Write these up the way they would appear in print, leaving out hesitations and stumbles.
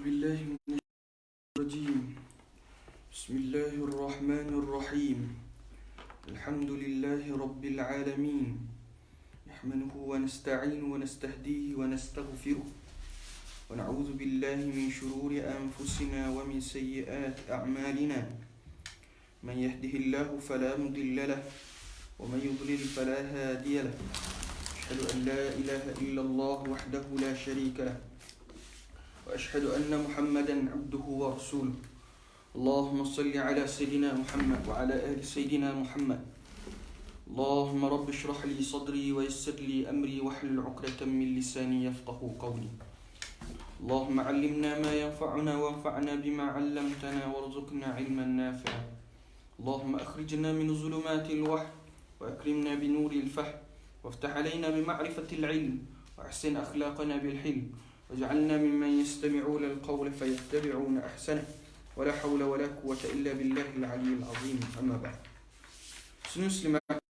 بالله من الرجيم. بسم الله الرحمن الرحيم. الحمد لله رب العالمين، نحمده ونستعين ونستهديه ونستغفره، ونعوذ بالله من شرور أنفسنا ومن سيئات أعمالنا. من يهده الله فلا مضل له، ومن يضلل فلا هادي له. أشهد أن لا إله إلا الله وحده لا شريك له، وأشهد أن محمدا عبده ورسوله. اللهم صل على سيدنا محمد وعلى آل سيدنا محمد. اللهم رب اشرح لي صدري ويسر لي أمري واحلل عقدة من لساني يفقه قولي. اللهم علمنا ما ينفعنا وانفعنا بما علمتنا وارزقنا علما نافعا. اللهم أخرجنا من ظلمات الوحي وأكرمنا بنور الفهم، وافتح علينا بمعرفة العلم، وأحسن أخلاقنا بالحلم، واجعلنا ممن يستمعون القول فيتبعون أحسنه. ولا حول ولا قوة إلا بالله العلي العظيم. أما بعد. Muslimat,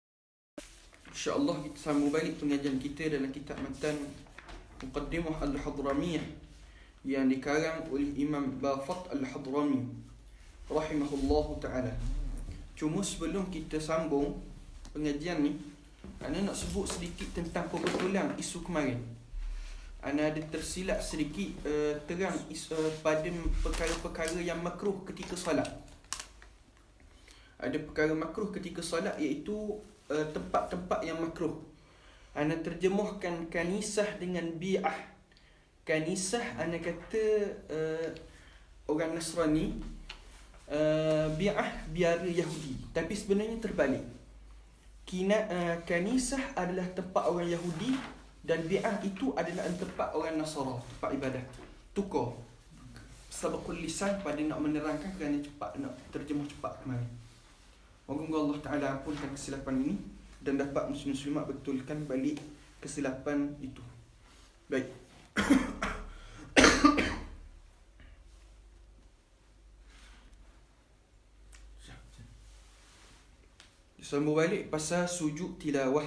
insya-Allah kita sambung balik pengajian kita dalam kitab matan Muqaddimah Al-Hadramiyah yang dikarang oleh Imam Bafat Al-Hadrami rahimahullahu ta'ala. Cuma sebelum kita sambung pengajian ni, ana nak sebut sedikit tentang kebetulan isu kemarin. Ana ada tersilap sedikit terang pada perkara-perkara yang makruh ketika solat. Ada perkara makruh ketika solat, iaitu tempat-tempat yang makruh. Ana terjemahkan kanisah dengan bi'ah. Kanisah ana kata orang Nasrani, bi'ah biara Yahudi. Tapi sebenarnya terbalik. Kanisah adalah tempat orang Yahudi dan bi'ah itu adalah tempat orang Nasara, tempat ibadah. Tukar sabaqul lisan pada nak menerangkan kerana cepat, nak terjemah cepat kemarin. Moga Allah Ta'ala ampunkan kesilapan ini dan dapat muslimat betulkan balik kesilapan itu. Baik. Sambung balik pasal sujud tilawah.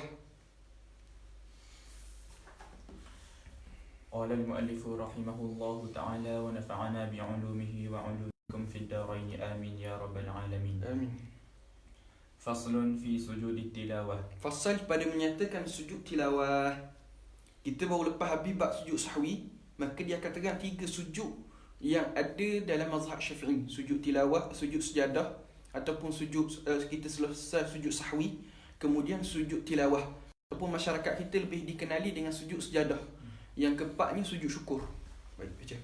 قال المؤلف رحمه الله تعالى ونفعنا بعلومه وعلومكم في الدارين آمين يا رب العالمين. Amin. فصل في سجود التلاوة. Fasal pada menyatakan sujud tilawah. Kita baru lepas habis bab sujud sahwi, maka dia akan terang 3 sujud yang ada dalam mazhab Syafi'i. Sujud tilawah, sujud sejadah, ataupun sujud kita selesai sujud sahwi, kemudian sujud tilawah. Ataupun masyarakat kita lebih dikenali dengan sujud sejadah. Yang keempatnya sujud syukur. Baik, baca.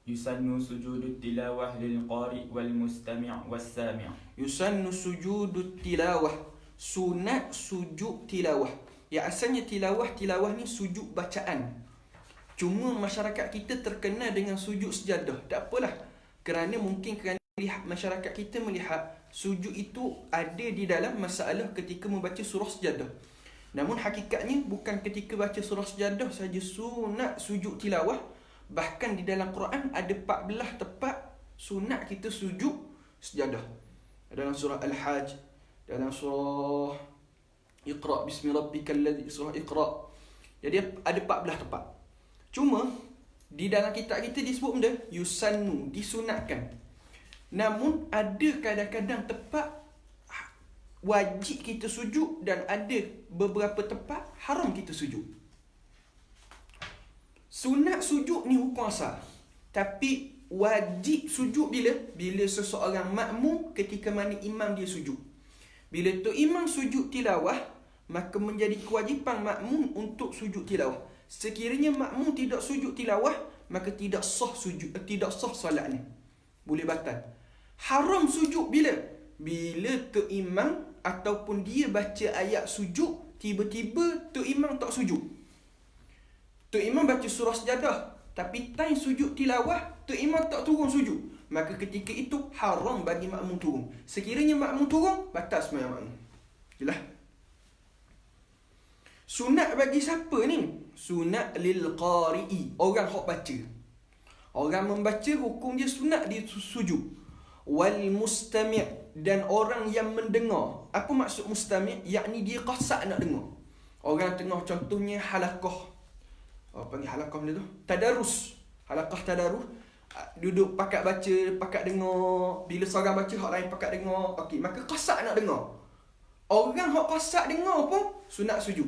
يسن سجود التلاوة للقارئ والمستمع والسامع. Yusannu sujudut tilawah. Sunat sujud tilawah. Ya, asalnya tilawah ni sujud bacaan. Cuma masyarakat kita terkenal dengan sujud sejadah. Tak apalah. Kerana masyarakat kita melihat sujud itu ada di dalam masalah ketika membaca surah sejadah. Namun hakikatnya bukan ketika baca surah sejadah saja sunat sujud tilawah. Bahkan di dalam Quran ada 14 tempat sunat kita sujud sejadah. Dalam surah Al-Hajj, dalam surah Iqra bismi rabbikal ladzi, surah Iqra. Jadi ada 14 tempat. Cuma di dalam kitab kita disebut benda yusannu, disunatkan. Namun ada kadang-kadang tempat wajib kita sujud dan ada beberapa tempat haram kita sujud. Sunat sujud ni hukum asal. Tapi wajib sujud bila? Bila seseorang makmum ketika mana imam dia sujud. Bila tu imam sujud tilawah, maka menjadi kewajipan makmum untuk sujud tilawah. Sekiranya makmum tidak sujud tilawah, maka tidak sah solatnya. Boleh batal. Haram sujud bila? Bila tu imam ataupun dia baca ayat sujud, tiba-tiba tu imam tak sujud. Tu imam baca surah sejadah, tapi time sujud tilawah, tu imam tak turun sujud. Maka ketika itu haram bagi makmum turun. Sekiranya makmum turun, batal sembahyang makmum. Jelas? Sunat bagi siapa ni? Sunat lil qari'i, orang hok baca. Orang membaca hukum dia sunat dia sujud. Wal mustami' dan orang yang mendengar. Apa maksud mustami'? Yakni dia qasak nak dengar. Orang tengah contohnya halaqah. Panggil halaqah benda tu? Tadarus. Halaqah tadarus. duduk pakat baca, pakat dengar. Bila seorang baca, hak lain pakat dengar. Okey, maka qasak nak dengar. Orang hak qasak dengar pun sunat sujud.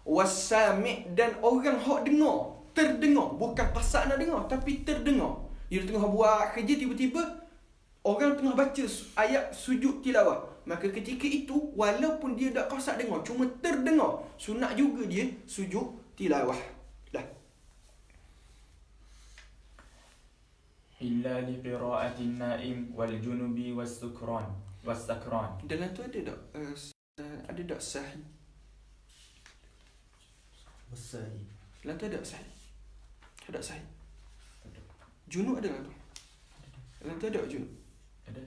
Wasami' dan orang hak dengar, terdengar, bukan qasak nak dengar tapi terdengar. Dia tengah buat kerja, tiba-tiba orang tengah baca ayat sujud tilawah. Maka ketika itu, walaupun dia tak qasak dengar, cuma terdengar, sunat juga dia sujud tilawah. Dah. إلا لقراءة النائم والجنب والسكران. Dalam tu ada tak ada tak sahih? Wasai. Dalam tu ada sahih? Ada sahih? Junub ada tak? Dalam tu ada junub? Ada.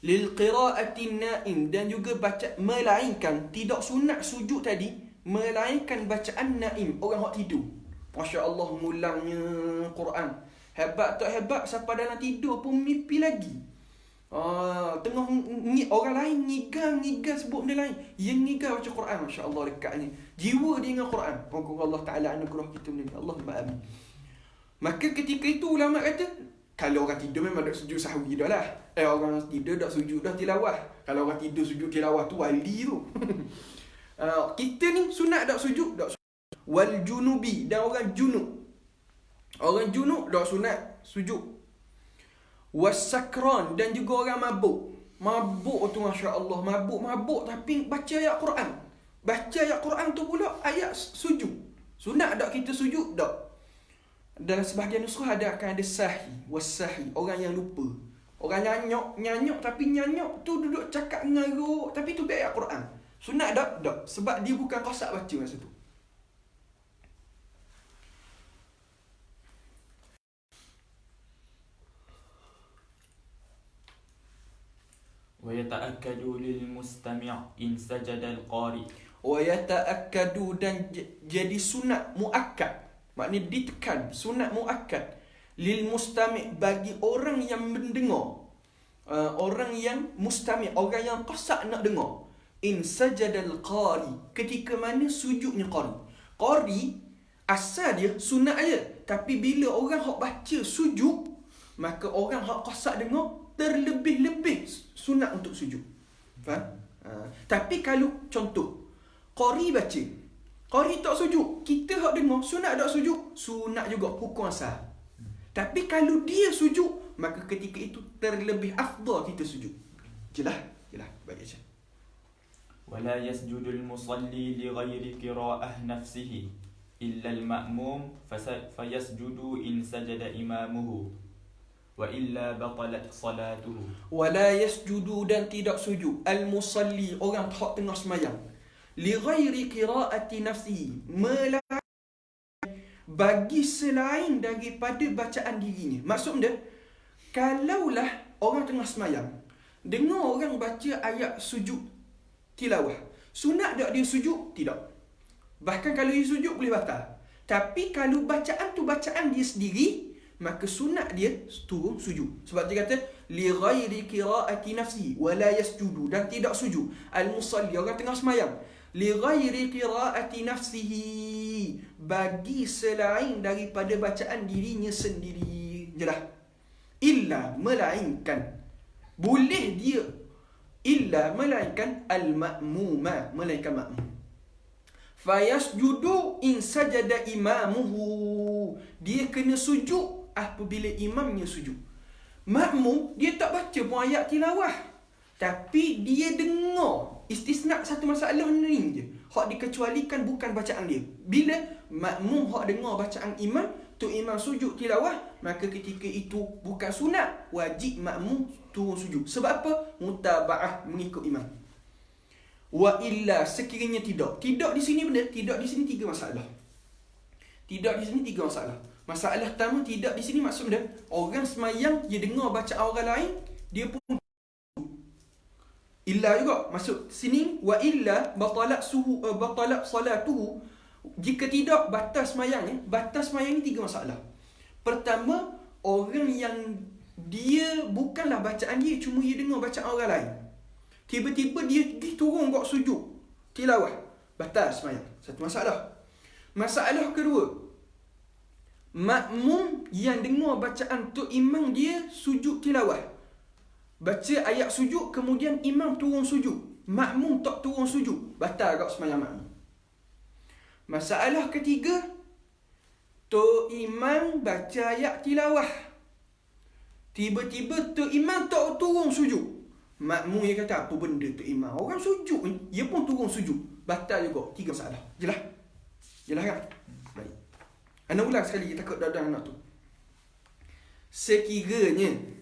Lil qira'ati naim, dan juga baca, melainkan tidak sunat sujud tadi, melainkan bacaan naim, orang hak tidur. Masya Allah, mulangnya Quran. Hebat tak hebat, siapa dalam tidur pun mimpi lagi. Tengah orang lain ngigal sebut benda lain, yang ngigal baca Quran. Masya Allah, dekatnya jiwa dia dengan Quran. Moga Allah Ta'ala anugerah kita benda ni. Allahumma amin. Maka ketika itu ulama kata, kalau orang tidur memang tak sujud sahwi dah lah. Orang tidur tak sujud dah tilawah. Kalau orang tidur sujud tilawah tu wali tu. Kita ni sunat tak sujud, tak sujud. Wal junubi, dan orang junub. Orang junub tak sunat sujud. Wasakran, dan juga orang mabuk. Mabuk tu Masya Allah, mabuk tapi baca ayat Quran. Baca ayat Quran tu pula ayat sujud. Sunat tak kita sujud? Tak. Dalam sebahagian nusrah akan ada sahi, wasahi, orang yang lupa. Orang nyanyok tapi nyanyok tu duduk cakap ngaruk, tapi tu ayat Quran. Sunat tak? Tak. Sebab dia bukan qasak baca masa tu. ويتأكد للمستمع إن سجد القارئ. ويتأكد, dan jadi sunat muakkad. Maknanya ditekan, sunat muakkad. Lil mustami', bagi orang yang mendengar. Orang yang mustami', orang yang qasak nak dengar. In sajadal qari, ketika mana sujudnya qari. Qari asal dia sunat aja, tapi bila orang hak baca sujud, maka orang hak qasak dengar terlebih-lebih sunat untuk sujud. Faham? Tapi kalau contoh qari baca, qari tak sujud, kita hak dengar sunat tak sujud, sunat juga, hukum asal. Tapi kalau dia sujud, maka ketika itu terlebih afdal kita sujud. Jelas? Baik aja. ولا يسجد المصلي لغير قراءة نفسه إلا المأموم فيسجد إن سجد إمامه وإلا بطلت صلاته. ولا يسجد, dan tidak sujud al-musalli, orang hak tengah semayang, li ghairi qiraati nafsihi, bagi selain daripada bacaan dirinya. Maksud dia, kalaulah orang tengah semayang, dengar orang baca ayat sujud tilawah, sunat tak dia sujud? Tidak. Bahkan kalau dia sujud boleh batal. Tapi kalau bacaan tu bacaan dia sendiri, maka sunat dia turun sujud. Sebab dia kata li ghairi qiraati nafsi wa la yasjudu, dan tidak sujud al-musalli, orang tengah semayang, li ghairi qiraati nafsihi, bagi selain daripada bacaan dirinya sendiri. Jelas? Illa, melainkan, boleh dia, illa, melainkan al-ma'muma, melainkan ma'mum. Fayasjudu in sajada imamuhu, dia kena sujud apabila imamnya sujud. Makmum dia tak baca pun ayat tilawah, tapi dia dengar. Istisna satu masalah ni je, hak dikecualikan bukan bacaan dia. Bila makmum hak dengar bacaan imam tu, imam sujud tilawah, maka ketika itu bukan sunat, wajib makmum turun sujud. Sebab apa? Mutaba'ah, mengikut imam. Wa illa, sekiranya tidak di sini benda, tidak di sini tiga masalah. Tidak di sini tiga masalah. Masalah pertama, tidak di sini maksud dia, orang semayang dia dengar bacaan orang lain, dia pun illa juga. Maksud sini wa illa batalat salatuhu, jika tidak batal semayang. Batal semayang ni tiga masalah. Pertama, orang yang dia bukanlah bacaan dia, cuma dia dengar bacaan orang lain, tiba-tiba dia turun buat sujud tilawah, batal semayang. Satu masalah. Masalah kedua, Makmum yang dengar bacaan Tok Imam dia sujud tilawah. Baca ayat sujud, kemudian imam turun sujud. Makmum tak turun sujud, batal kat sembahyang makmum. Masalah ketiga, Tok Imam baca ayat tilawah. Tiba-tiba Tok Imam tak turun sujud. Makmum yang kata, apa benda Tok Imam? Orang sujud ni, dia pun turun sujud. Batal juga. Tiga masalah. Jelas? Jelas kan? Baik. Ana ulang sekali, takut dah nak tu. Sekiranya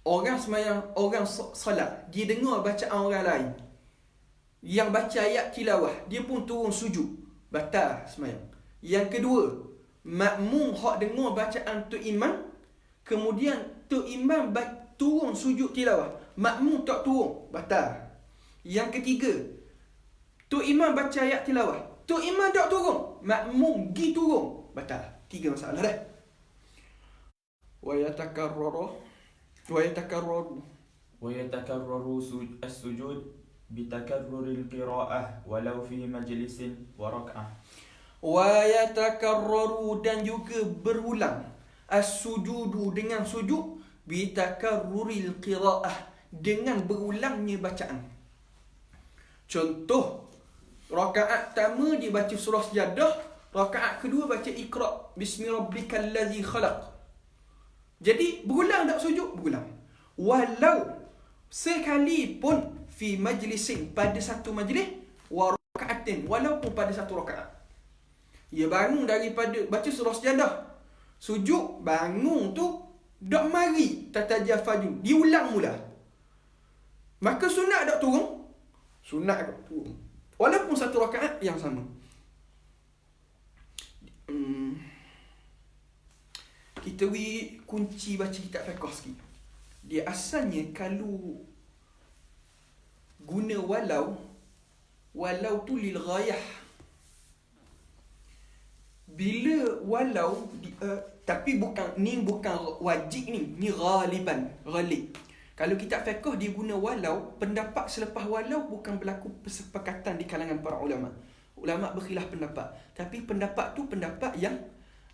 orang semayang, orang solat, dia dengar bacaan orang lain yang baca ayat tilawah, dia pun turun sujud, batal semayang. Yang kedua, makmum hak dengar bacaan Tok Imam, kemudian Tok Imam turun sujud tilawah, makmum tak turun, batal. Yang ketiga, Tok Imam baca ayat tilawah, Tok Imam tak turun, makmum pergi turun, batal. Tiga masalah dah. Wa yatakarraru السجود بتكرر القراءة ولو في مجلس وركعة. Wa yatakarraru, dan juga berulang as-sujudu, dengan sujud, bitakarruril qiraah, dengan berulangnya bacaan. Contoh, rakaat pertama dia baca surah Sajadah, rakaat kedua baca Iqra bismi rabbikal ladzi khalaq. Jadi berulang tak sujud? Berulang. Walau sekalipun fi majlisin, pada satu majlis, wa rakaatin, walaupun pada satu rakaat. Ia bangun daripada baca surah Sajadah, sujud, bangun tu dak mari tatajafaju, diulang mula. Maka sunat dak turun? Sunat dak turun. Walaupun satu rakaat yang sama. Kita kunci baca kitab fiqh sikit. Dia asalnya kalau guna walau tu lil ghayah. Bila walau tapi bukan wajib ni ghaliban, ghalib. Kalau kitab fiqh dia guna walau, pendapat selepas walau bukan berlaku persepakatan di kalangan para ulama. Ulama berkhilaf pendapat, tapi pendapat tu pendapat yang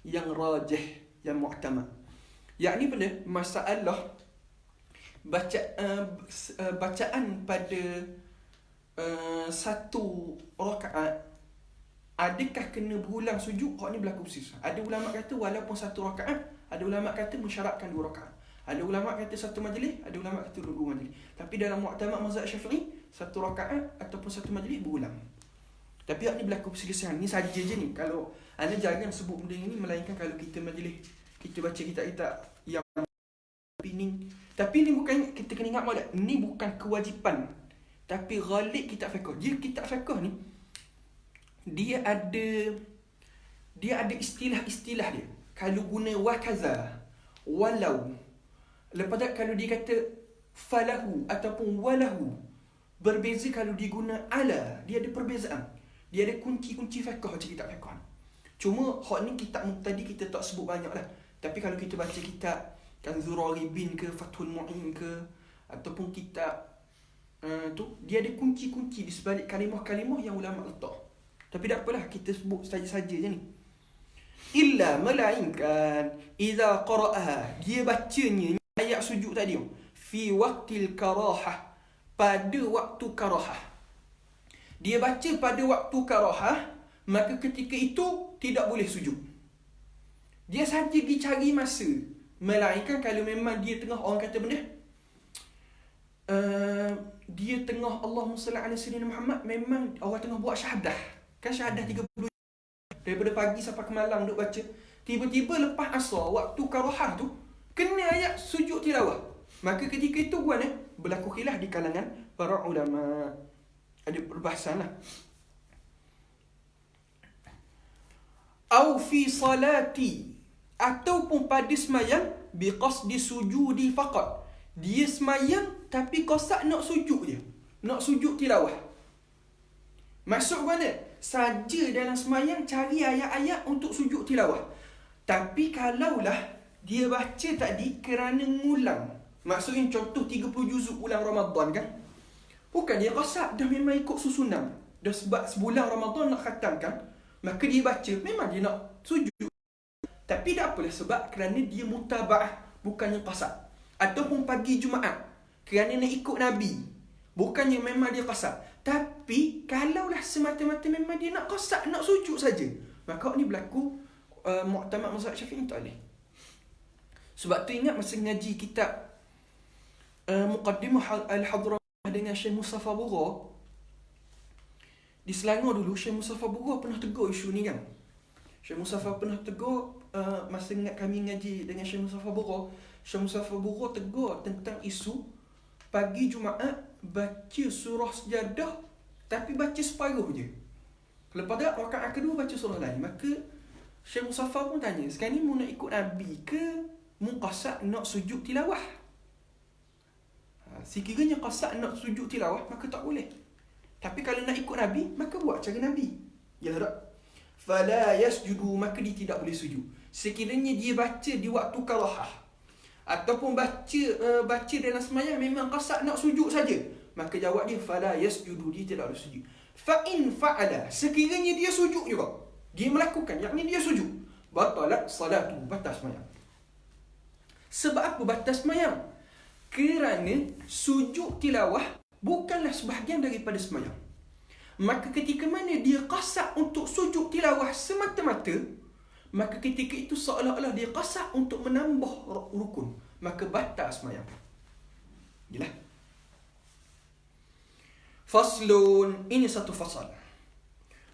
rajih, yang mu'tamad. Yakni pada masalah bacaan pada satu rakaat, adakah kena berulang sujud? Hak ni berlaku bersisah. Ada ulama kata walaupun satu rakaat, ada ulama kata mensyaratkan dua rakaat. Ada ulama kata satu majlis, ada ulama kata dua majlis. Tapi dalam mu'tamad mazhab Syafi'i, satu rakaat ataupun satu majlis berulang. Tapi hak ni berlaku perselisihan. Ni saja je ni. Kalau anda jangan sebut benda ini, melainkan kalau kita majlis, kita baca kitab-kitab yang pining. Tapi ni bukan, kita kena ingat malah, ni bukan kewajipan, tapi ghalib kitab fiqh. Dia kitab fiqh ni, dia ada istilah-istilah dia. Kalau guna wakaza, walau, lepas tu kalau dia kata falahu ataupun walahu, berbeza kalau dia guna ala, dia ada perbezaan. Dia ada kunci-kunci fiqh macam kitab fiqh. Cuma hak ni kitab tadi kita tak sebut banyak lah. Tapi kalau kita baca kitab Kanzul Raribin ke, Fathul Mu'in ke, ataupun kitab tu, dia ada kunci-kunci di sebalik kalimah-kalimah yang ulama letak. Tapi tak apalah, kita sebut saja-saja je ni. Illa, melainkan idza qara'aha, dia bacanya ayat sujud tadi fi waqtil karahah, pada waktu karahah. Dia baca pada waktu karahah, maka ketika itu tidak boleh sujud. Dia saja pergi cari masa. Melainkan kalau memang dia tengah, orang kata benda, dia tengah Allahumma salli ala sayyidina Muhammad, memang orang tengah buat syahadah. Kan syahadah 30 daripada pagi sampai ke malam duk baca. Tiba-tiba lepas asar, waktu karahah tu, kena ayat sujud tilawah. Maka ketika itu berlaku khilaf di kalangan para ulama. Ada perbahasan lah. Au fi salati, ataupun pada semayang biqasdi sujudi faqat. Dia semayang tapi qasad nak sujud je. Nak sujud tilawah. Maksud mana? Saja dalam semayang cari ayat-ayat untuk sujud tilawah. Tapi kalaulah dia baca tadi kerana ngulang, maksudnya contoh 30 juzuk ulang Ramadan kan, bukan dia qasad, dah memang ikut susunan, dah sebab sebulan Ramadan nak khatamkan, maka dia baca, memang dia nak sujud. Tapi tak apalah, sebab kerana dia mutaba'ah, bukannya qasad. Ataupun pagi Jumaat, kerana nak ikut Nabi, bukannya memang dia qasad. Tapi kalaulah semata-mata memang dia nak qasad, nak sujud saja, maka ni berlaku muktamad mazhab Syafi'i tak boleh. Sebab tu ingat masa ngaji kitab Muqaddimah Al-Hadramah dengan Syekh Mustafa Bura, di Selangor dulu Syekh Mustafa Bura pernah tegur isu ni kan. Syekh Mustafa pernah tegur masa kami ngaji dengan Syekh Mustafa Bura. Syekh Mustafa Bura tegur tentang isu pagi Jumaat baca surah Sajadah tapi baca separuh je. Lepas tu rakaat kedua baca surah lain. Maka Syekh Mustafa pun tanya, sekarang ni mu nak ikut Nabi ke mu qasad nak sujud tilawah? Sekiranya qasad nak sujud tilawah maka tak boleh. Tapi kalau nak ikut Nabi maka buat cara Nabi. Ya tak? Fala yasjudu, maka dia tidak boleh sujud. Sekiranya dia baca di waktu karahah ataupun baca dalam sembahyang memang qasad nak sujud saja, maka jawab dia fala yasjudu, dia tidak boleh sujud. Fa in fa'ala, sekiranya dia sujud juga, dia melakukan, yakni dia sujud, batalat salatu, batal sembahyang. Sebab apa batal sembahyang? Kerana sujud tilawah bukanlah sebahagian daripada sembahyang. Maka ketika mana dia qasad untuk sujud tilawah semata-mata, maka ketika itu seolah-olah dia qasad untuk menambah rukun, maka batal sembahyang. Yalah. Faslun, ini satu fasal.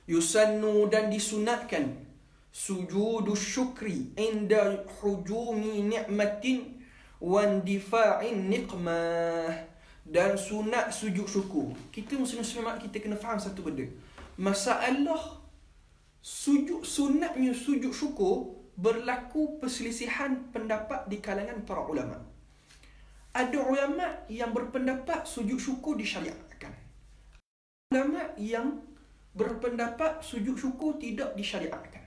Yusannu, dan disunatkan sujudu syukri inda hujumi ni'matin wa indifa'in niqmah. Dan sunat sujud syukur. Kita muslim-muslimat, kita kena faham satu benda. Masalah sunatnya sujud syukur, berlaku perselisihan pendapat di kalangan para ulama. Ada ulama yang berpendapat sujud syukur disyariatkan. Ulama yang berpendapat sujud syukur tidak disyariatkan.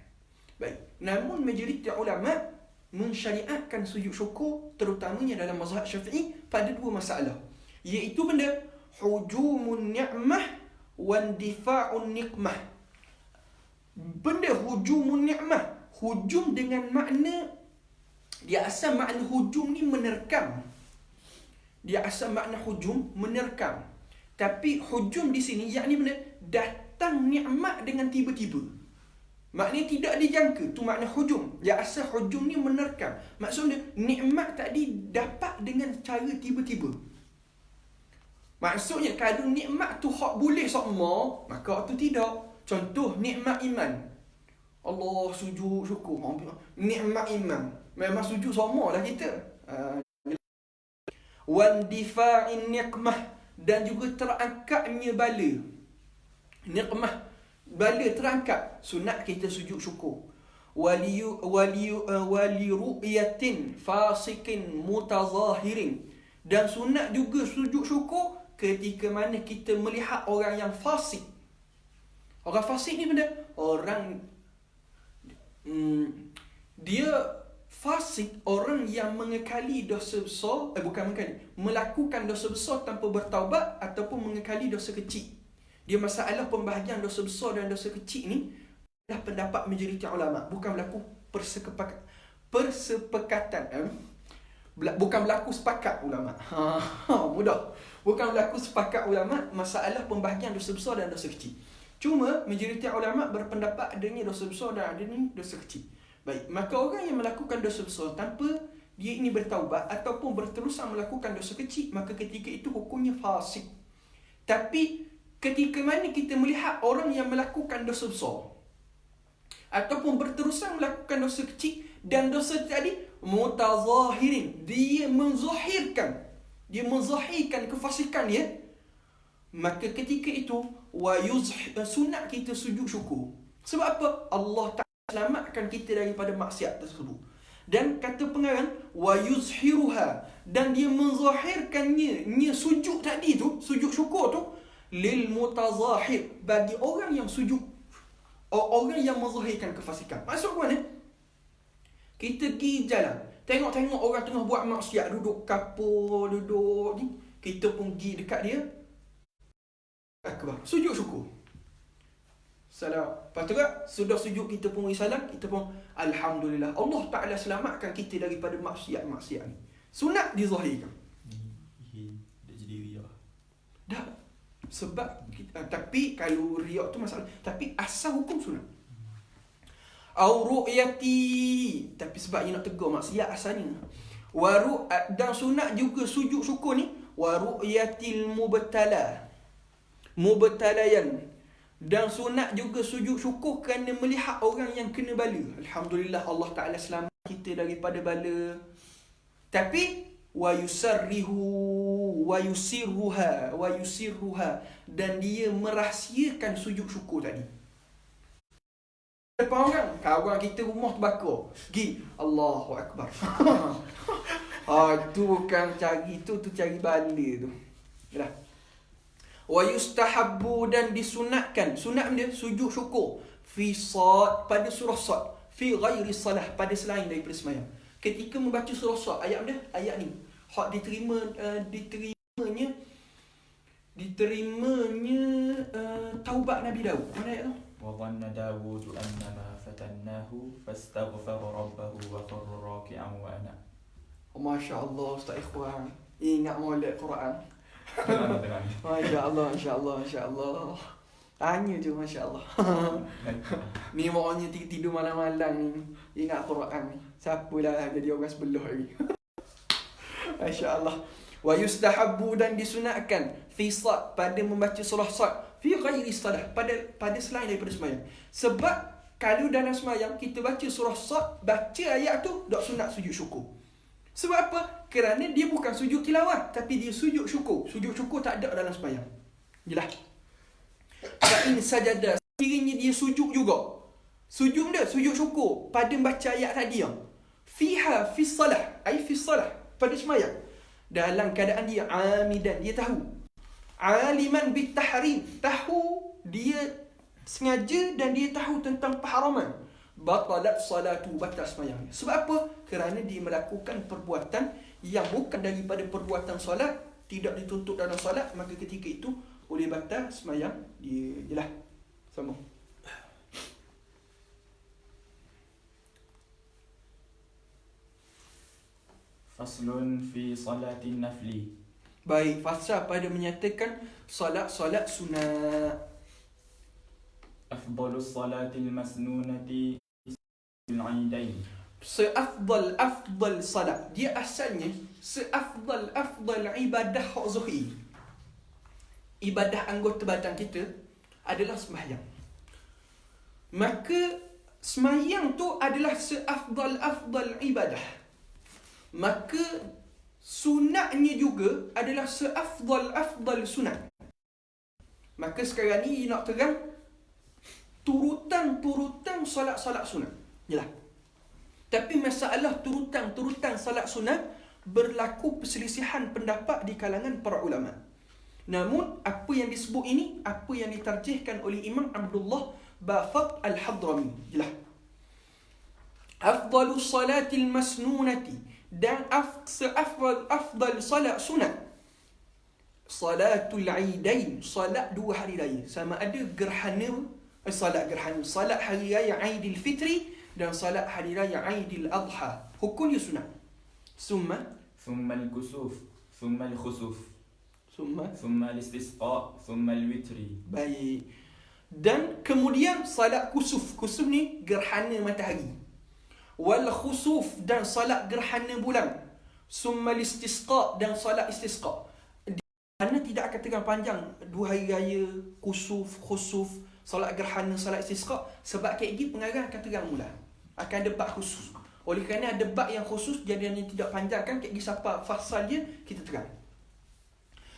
Baik, namun majoriti ulama mensyariatkan sujud syukur, terutamanya dalam mazhab Syafi'i, pada dua masalah, iaitu benda hujumun ni'mah wa indifa'un niqmah. Benda hujumun ni'mah, hujum dengan makna, dia asal makna hujum ni menerkam. Dia asal makna hujum menerkam. Tapi hujum di sini yakni benda datang nikmat dengan tiba-tiba. Maknanya tidak dijangka, tu makna hujum. Dia asal hujum ni menerkam. Maksudnya nikmat tadi dapat dengan cara tiba-tiba. Maksudnya kalau nikmat tu hak boleh sokmo, maka tu tidak. Contoh nikmat iman. Allah sujud syukur. Nikmat iman. Memang sujud sokmo lah kita. Wan difa'in niqmah, dan juga terangkatnya bala. Niqmah, bala terangkat. Sunat kita sujud syukur. Wali ru'yatin fasikin mutazahirin, dan sunat juga sujud syukur ketika mana kita melihat orang yang fasik. Orang fasik ni benda, orang dia fasik, orang yang mengekali dosa besar, melakukan dosa besar tanpa bertaubat ataupun mengekali dosa kecil. Dia masalah pembahagian dosa besar dan dosa kecil ni adalah pendapat majoriti ulama, bukan berlaku persepakatan. Bukan berlaku sepakat ulama. Mudah. Bukan berlaku sepakat ulama masalah pembahagian dosa besar dan dosa kecil. Cuma majoriti ulama berpendapat adanya dosa besar dan adanya dosa kecil. Baik, maka orang yang melakukan dosa besar tanpa dia ini bertaubat ataupun berterusan melakukan dosa kecil, maka ketika itu hukumnya fasik. Tapi ketika mana kita melihat orang yang melakukan dosa besar ataupun berterusan melakukan dosa kecil, dan dosa tadi mutazahirin, dia menzahirkan kefasikan dia, maka ketika itu sunat kita sujud syukur. Sebab apa? Allah Ta'ala selamatkan kita daripada maksiat tersebut. Dan kata pengarang wa yuzhiruha, dan dia menzahirkannya sujud tadi tu, sujud syukur tu, lil mutazahir, bagi orang yang sujud, orang yang menzahirkan kefasikan. Maksud mana? Kita pergi jalan, tengok orang tengah buat maksiat, duduk kapur, duduk ni, kita pun pergi dekat dia, akbar, sujud syukur. salam. Lepas tu kan, sudah sujud kita pun beri salam, kita pun Alhamdulillah. Allah Ta'ala selamatkan kita daripada maksiat-maksiat ni. Sunat dizahirkan. Dia jadi riak. Dah. Sebab kita, tapi kalau riak tu masalah. Tapi asal hukum sunat. Au ru'yati. Tapi sebab ia nak tegur maksiat asalnya. Dan sunat juga sujud syukur ni. Wa ru'yatil mubtalayan. Dan sunat juga sujud syukur kerana melihat orang yang kena bala. Alhamdulillah Allah Ta'ala selamat kita daripada bala. Tapi wa yusirruha dan dia merahsiakan sujud syukur tadi. Depan orang, kawan kita rumah terbakar. Pergi Allahu Akbar. Tu bukan cari tu cari bala tu. Yalah. Wa yustahabbu dan disunatkan. Sunat dia sujud syukur fi sad pada surah Sad, fi ghairi salah pada selain daripada sembahyang. Ketika membaca surah Sad, ayat dia, ayat ni hak diterimanya taubat Nabi Daud. Mana ayat tu? Wa dhanna Dawud annama fatannahu fastaghfara rabbahu wa kharra raki'an wa ana. Masya-Allah Ustaz Ikhwan. Ingat molek Quran. Tenang. Masya-Allah. Tanya je masya-Allah. Ni maknanya tidur malam-malam ni ingat Quran ni. Siapalah jadi orang sebelah lagi. Masya-Allah. Wa yustahabbu dan disunatkan fi sad pada membaca surah Sad fi ghairi salah pada selain daripada sembahyang. Sebab kalau dalam sembahyang kita baca surah Sad, baca ayat tu dak sunat sujud syukur. Sebab apa? Kerana dia bukan sujud tilawah, tapi dia sujud syukur. Sujud syukur tak ada dalam sembahyang. Jelas. Fa'in sajada, sekiranya dia sujud juga. Sujud dia, sujud syukur pada baca ayat tadi yang fiha fi salah, ai fi salah pada sembahyang. Dalam keadaan dia amidan, dia tahu. Aliman bit tahrim, tahu dia sengaja dan dia tahu tentang pengharaman. Batalat salatu, batal sembahyang. Sebab apa? Kerana dia melakukan perbuatan yang bukan daripada perbuatan solat, tidak dituntut dalam solat, maka ketika itu boleh batal sembahyang dia. Jelas. Sama. Faslun fi salatin nafli. Baik, fasal pada menyatakan solat-solat sunat. Afdalus salatil masnunati al-aidain. Seafdal salat. Dia asalnya seafdal ibadah hak zuhir. Ibadah anggota badan kita adalah sembahyang. Maka sembahyang tu adalah seafdal ibadah. Maka sunatnya juga adalah seafdal sunat. Maka sekarang ni nak terang turutan solat-solat sunat. Yalah. Tapi masalah turutan salat sunat berlaku perselisihan pendapat di kalangan para ulama. Namun apa yang disebut ini, apa yang ditarjihkan oleh Imam Abdullah Bafaq Al-Hadrami. Jelas. Afdalus salatil masnunati, dan afdal salat sunat salatul aidain, salat dua hari raya. Sama ada salat hari raya Aidil Fitri dan salat hari raya Aidil Adha. Hukumnya sunat. Summa al-kusuf, summa al-khusuf, summa al-istisqa, summa al-witri. Baik. Dan kemudian salat kusuf. Kusuf ni gerhana matahari. Wal khusuf dan salat gerhana bulan. Summa al-istisqa dan salat istisqa. Kerana tidak akan terang panjang dua hari raya, kusuf, khusuf, salat gerhana, salat istisqa. Sebab KG pengarang akan terang mula. Akan ada bab khusus. Oleh kerana ada bab yang khusus, jadi yang tidak panjangkan, KG siapa fasal dia, kita terang.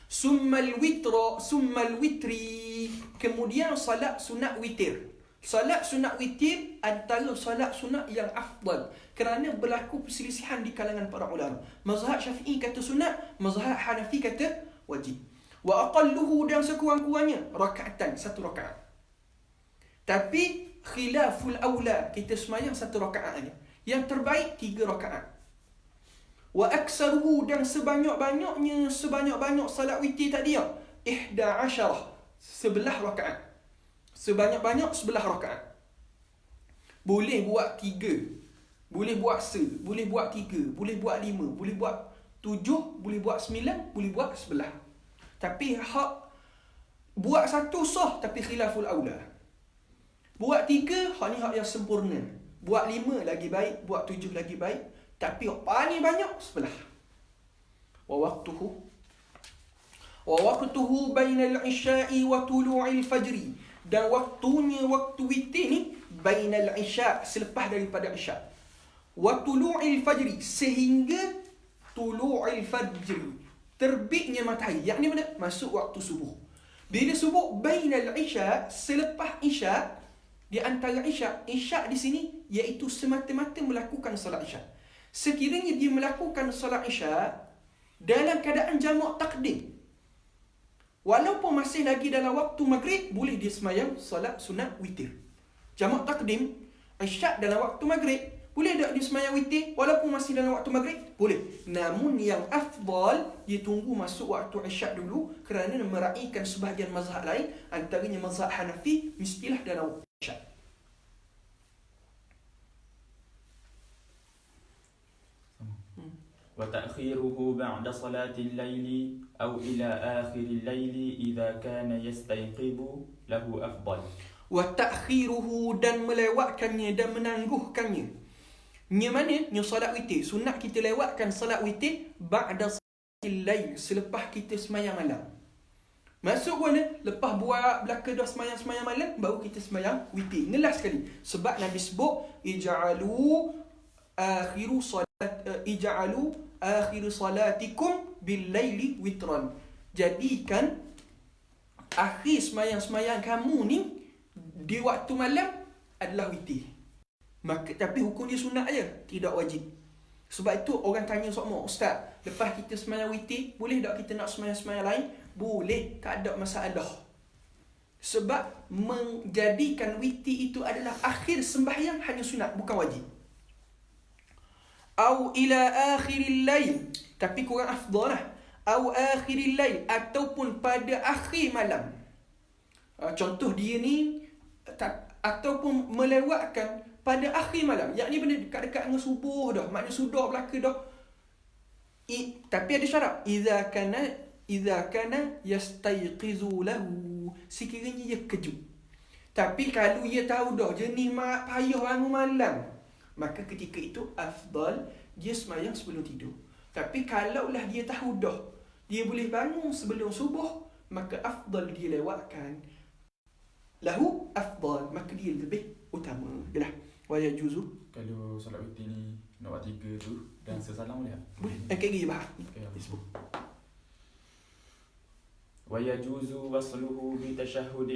Summal witri. Kemudian salat sunat witir. Salat sunat witir antara salat sunat yang afdal. Kerana berlaku perselisihan di kalangan para ulama. Mazhab Syafi'i kata sunat, mazhab Hanafi kata wajib. Wa aqalluhu dan sekurang-kurangnya rakaatan, satu rakaat. Tapi khilaful aula, kita sembahyang satu rakaat aja. Yang terbaik 3 rakaat. Wa aksaruhu dan sebanyak-banyak salat witir tadi ya 11 rakaat. sebanyak-banyak 11 rakaat. Boleh buat 3, boleh buat boleh buat 3, boleh buat 5, boleh buat 7, boleh buat 9, boleh buat 11. Tapi hak buat 1 sah, tapi khilaful aula. Buat 3, hak ni hak yang sempurna. Buat 5 lagi baik, buat 7 lagi baik. Tapi paling banyak 11. Wa waqtuhu bainal isya'i wa tulu'il fajri. Dan waktunya waktu witir ni bainal isya', selepas daripada isya'. Wa tulu'il fajri, sehingga tulu'il fajri, terbitnya matahari. Yang ni mana? Masuk waktu subuh. Bila subuh bainal isya', selepas isya', di antara isya'. Isya' di sini iaitu semata-mata melakukan salat isya'. Sekiranya dia melakukan salat isya' dalam keadaan jamak takdim, walaupun masih lagi dalam waktu maghrib, boleh dia semayang salat sunat witir. Jamak takdim, isyak dalam waktu maghrib, boleh tak dia semayang witir walaupun masih dalam waktu maghrib? Boleh. Namun yang afdal, dia tunggu masuk waktu isyak dulu, kerana meraihkan sebahagian mazhab lain, antaranya mazhab Hanafi, mestilah dalam waktu isyak. وتأخيره بعد صلاة الليل أو إلى آخر الليل إذا كان يستيقظ له أفضل. وتأخيره dan melewatkannya dan menangguhkannya. Nya mana? Nya solat witir. Sunat kita lewatkan solat witir ba'da salatil lail, selepas kita semayang malam. Maksud mana? Lepas buat belaka dah semayang malam, baru kita semayang witir. Ngelas sekali. Sebab Nabi sebut ij'alu akhiru salatikum bil laili witran. Jadikan akhir semayang kamu ni di waktu malam adalah witir. Maka tapi hukum dia sunat aja, tidak wajib. Sebab itu orang tanya sokmo, ustaz, lepas kita semayang witir, boleh tak kita nak semayang lain? Boleh, tak ada masalah. Sebab menjadikan witir itu adalah akhir sembahyang hanya sunat, bukan wajib. Au ila akhiril lail, tapi kurang afdal lah. Au akhiril lail, ataupun pada akhir malam. Contoh dia ni, ataupun melewatkan pada akhir malam. Yang ni benda dekat-dekat dengan subuh dah, maknanya sudah belaka dah. Tapi ada syarat. Idza kana yastayqizu lahu, sekiranya dia kejut. Tapi kalau dia tahu dah jenis payah bangun malam, maka ketika itu afdal dia semayang sebelum tidur. Tapi kalaulah dia tahu dah dia boleh bangun sebelum subuh, maka afdal dia lewatkan. Lahu afdal, maka dia lebih utama. Yalah. Wa yajuzu, kalau solat witir ni nak buat 3 tu dan sesalam boleh tak? boleh. Kayak gini bah. Facebook. ويجوز وصله بتشهد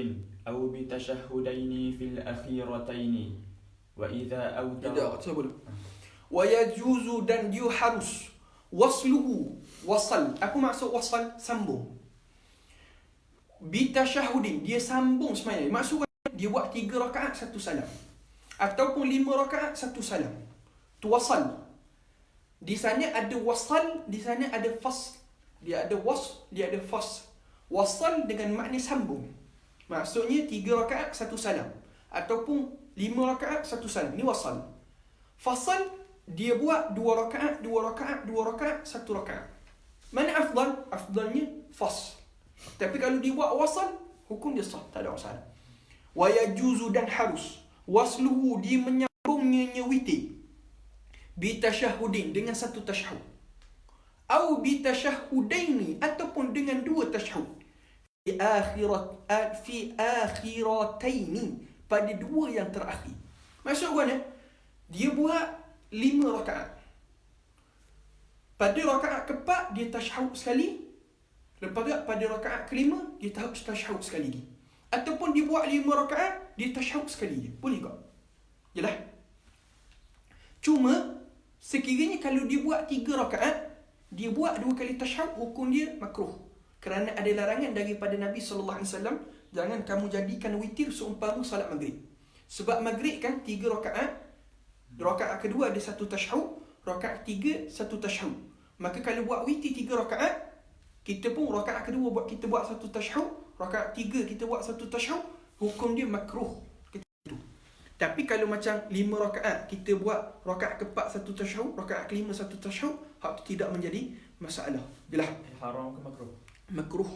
أو بتشهدين في الأخيرتين وإذا أوتر. Tidak, saya boleh. Wa yajuzu, dan dia harus. Wasluhu, wasal. Apa maksud wasal? Sambung. Bitashahudin, dia sambung semayang. Maksudnya dia buat 3 rakaat 1 salam. Ataupun 5 rakaat 1 salam. Tu wasal. Di sana ada wasal, di sana ada fasl. Dia ada dia ada fasl. Wasal dengan makna sambung. Maksudnya 3 rakaat 1 salam. Ataupun 5 rakaat 1 salam. Ini wasal. Fasal, dia buat 2 rakaat, 2 rakaat, 2 rakaat, 1 rakaat. Mana afdal? Afdalnya fasl. Tapi kalau dia buat wasal, hukum dia sah, tak ada masalah. Wa yajuzu, dan harus. Wasluhu, dia menyambungnya witir. Bitashahudin, dengan 1 tashahud. Au bitashahudaini, ataupun dengan 2 tashahud. Fi akhirataini, pada 2 yang terakhir. Maksud mana? Dia buat 5 rakaat. Pada rakaat keempat, dia tashahud sekali. Lepas tu pada rakaat kelima, dia tashahud sekali lagi. Ataupun dia buat 5 rakaat, dia tashahud sekali je. Boleh tak? Yalah. Cuma, sekiranya kalau dia buat 3 rakaat, dia buat 2 kali tashahud, hukum dia makruh. Kerana ada larangan daripada Nabi SAW, jangan kamu jadikan witir seumpama salat maghrib. Sebab maghrib kan 3 rakaat, rakaat kedua ada 1 tashahud, rakaat 3 1 tashahud. Maka kalau buat witir 3 rakaat, kita pun rakaat kedua kita buat 1 tashahud, rakaat 3 kita buat 1 tashahud, hukum dia makruh. Tapi kalau macam 5 rakaat, kita buat rakaat keempat satu tasyahud, rakaat kelima satu tasyahud, hak tu tidak menjadi masalah. Jelas? Haram ke makruh? Makruh.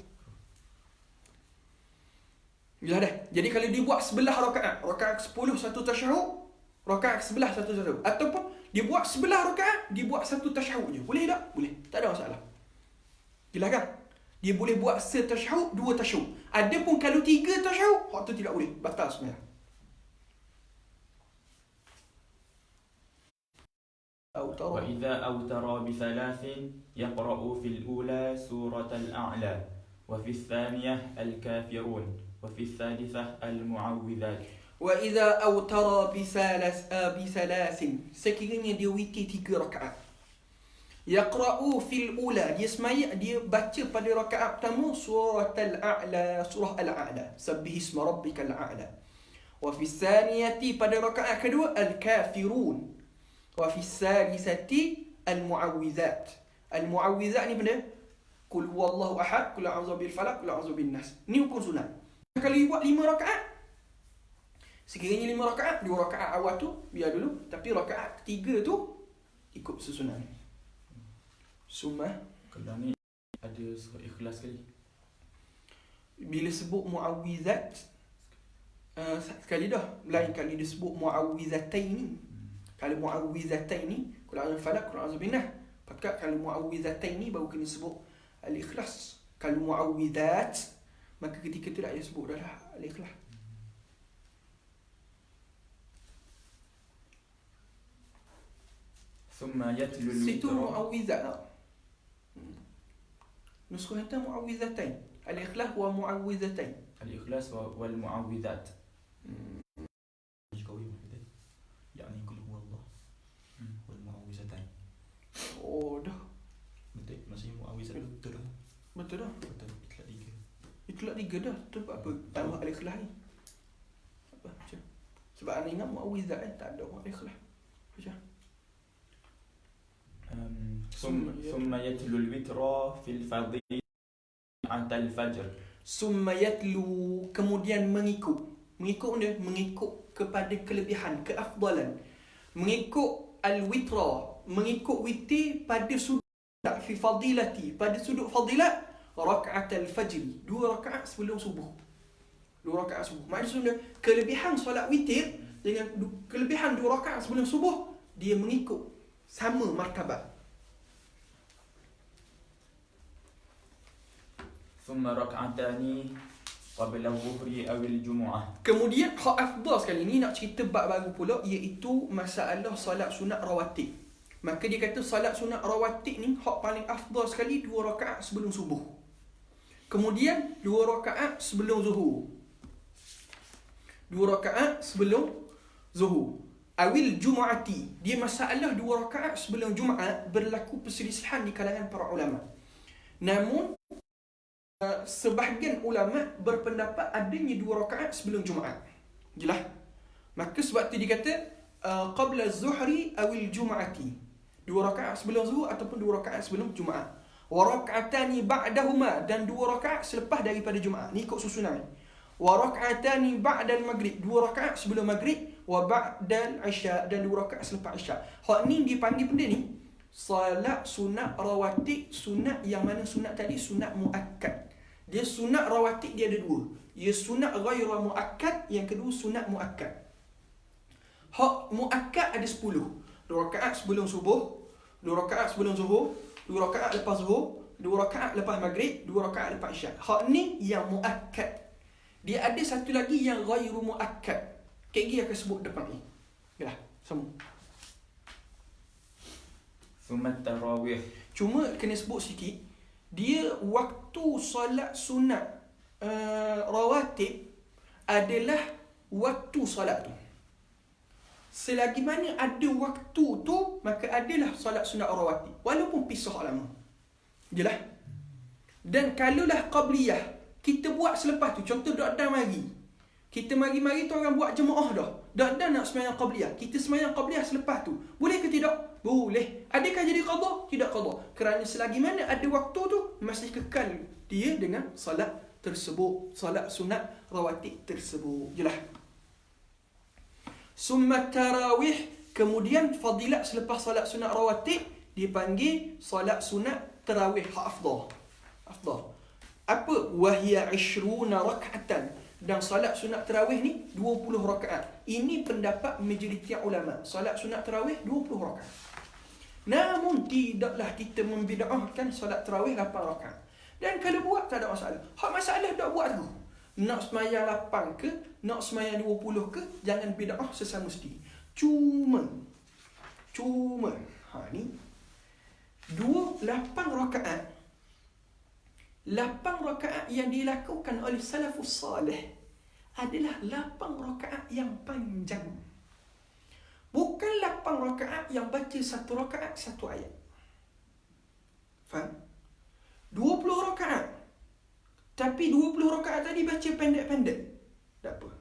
Jelas dah? Jadi kalau dia buat sebelah rakaat, rakaat ke-10 satu tasyahud, rakaat ke-11 satu tasyahud, ataupun dia buat sebelah rakaat, dia buat satu tasyahud je. Boleh tak? Boleh. Tak ada masalah. Jelas kan? Dia boleh buat setasyahud, 2 tasyahud. Adapun kalau 3 tasyahud, hak tu tidak boleh. Batal sebenarnya. وإذا أوتر بثلاث يقرأ في الأولى سورة الأعلى وفي الثانية الكافرون وفي الثالثة المعوذات. وإذا أوتر بثلاث sekiranya dia witir 3 rakaat. Yaqra'u fil ula, dia semaya, dia baca pada rakaat pertama surah al-a'la, surah al-a'la, sabbih isma rabbikal a'la. Wa fi tsaniyati, pada rakaat kedua al-kafirun. Wa fi salisati al-mu'awwizat. Al-mu'awwizat ni benda qul huwallahu ahad, qul a'udzu bil falaq, qul a'udzu bin nas. Ni hukum sunat. Kalau you buat 5 rakaat, sekiranya 5 rakaat, 2 rakaat awal tu biar dulu, tapi rakaat ketiga tu ikut susunan. Summa, Kalau ni ada surah Ikhlas sekali. bila sebut mu'awwizat, sekali dah. Lain kali dia sebut mu'awwizataini. Kalau mu'awwizataini, qul a'udzu bil falaq, qul a'udzu bin nas. Pakat kalau mu'awwizataini baru kena sebut al-ikhlas. Kalau mu'awwizat, maka ketika tu tak payah sebut dah al-ikhlas. ثم يتلو Situ الوتر. mu'awwizat tak? Nuskah itu mu'awwizatain. Al-ikhlas wa mu'awwizatain. الإخلاص والمعوذات. قوي كده يعني قل هو الله والمعوذتين. Oh dah. Betul, maksudnya muawizat betul dah. Betul dah. Betul, itulah 3. Itulah 3 dah. Tu apa? Tambah al-ikhlas ni. Apa? Macam. Sebab ana ingat mu'awwizat tak ada al-ikhlas. Macam. ثم يتلو الوتر في الفضيلة حتى الفجر. Summa yatlu, kemudian mengikut. Mengikut dia mengikut kepada kelebihan, keafdalan. Mengikut al-witra, mengikut witir pada sudut fi fadilati, pada sudut fadilat rakaat al-fajr, 2 rakaat sebelum subuh. 2 rakaat subuh. Maksudnya kelebihan solat witir dengan kelebihan 2 rakaat sebelum subuh, dia mengikut sama martabat. ثم ركعتان قبل الظهر أو الجمعة. Kemudian hak afdal sekali ni nak cerita bab baru pula, iaitu masalah solat sunat rawatib. Maka dia kata solat sunat rawatib ni hak paling afdal sekali 2 rakaat sebelum subuh. Kemudian 2 rakaat sebelum zuhur. 2 rakaat sebelum zuhur. Awil Jum'ati, dia masalah 2 rakaat sebelum Jumaat berlaku perselisihan di kalangan para ulama. Namun sebahagian ulama berpendapat adanya 2 rakaat sebelum Jumaat. Jelas? Maka sebab tu dia kata qabla az-zuhri awil Jum'ati. 2 rakaat sebelum zuhur ataupun 2 rakaat sebelum Jumaat. Wa rak'atani ba'dahuma, dan 2 rakaat selepas daripada Jumaat. Ni ikut susunan. Wa rak'atani ba'dal maghrib, 2 rakaat sebelum maghrib, wa ba'dal isya, dan 2 rakaat selepas isya. Hak ni dipanggil benda ni salat sunat rawatib, sunat yang mana sunat tadi sunat muakkad. Dia sunat rawatib dia ada 2. Ia sunat ghairu muakkad, yang kedua sunat muakkad. Hak muakkad ada 10. 2 rakaat sebelum subuh, 2 rakaat sebelum zuhur, 2 rakaat lepas zuhur, 2 rakaat lepas maghrib, 2 rakaat lepas isyak. Hak ni yang muakkad. Dia ada satu lagi yang ghairu muakkad. Kek gini akan sebut depan ni. Yalah, sama. ثم التراويح. Cuma kena sebut sikit, dia waktu solat sunat rawatib adalah waktu solat tu. Selagi mana ada waktu tu, maka adalah solat sunat rawatib, walaupun pisah lama. Jelas? Dan kalaulah qabliyah, kita buat selepas tu, contoh dak-dak mari. Kita mari-mari tu orang buat jemaah dah. Dak-dak nak sembahyang qabliyah. Kita sembahyang qabliyah selepas tu. Boleh ke tidak? Boleh. Adakah jadi qada? Tidak qada. Kerana selagi mana ada waktu tu, masih kekal dia dengan solat tersebut, solat sunat rawatib tersebut. Jelas. Summa tarawih, kemudian fadilat selepas solat sunat rawatib dipanggil solat sunat tarawih afdal. Apa? Wahia 20 rak'atan. Dan solat sunat tarawih ni 20 rakaat. Ini pendapat majoriti ulama. Solat sunat tarawih 20 rakaat. Namun tidaklah kita membid'ahkan solat tarawih 8 rakaat. Dan kalau buat tak ada masalah. Hak masalah tak buat tu. Nak semayang 8 ke, nak semayang 20 ke, jangan bid'ah sesama mesti. Cuma ni 8 rakaat. 8 rakaat yang dilakukan oleh salafus salih adalah 8 rakaat yang panjang. Bukan 8 rakaat yang baca 1 rakaat 1 ayat. Faham? 20 rakaat. Tapi 20 rakaat tadi baca pendek-pendek. Tak apa.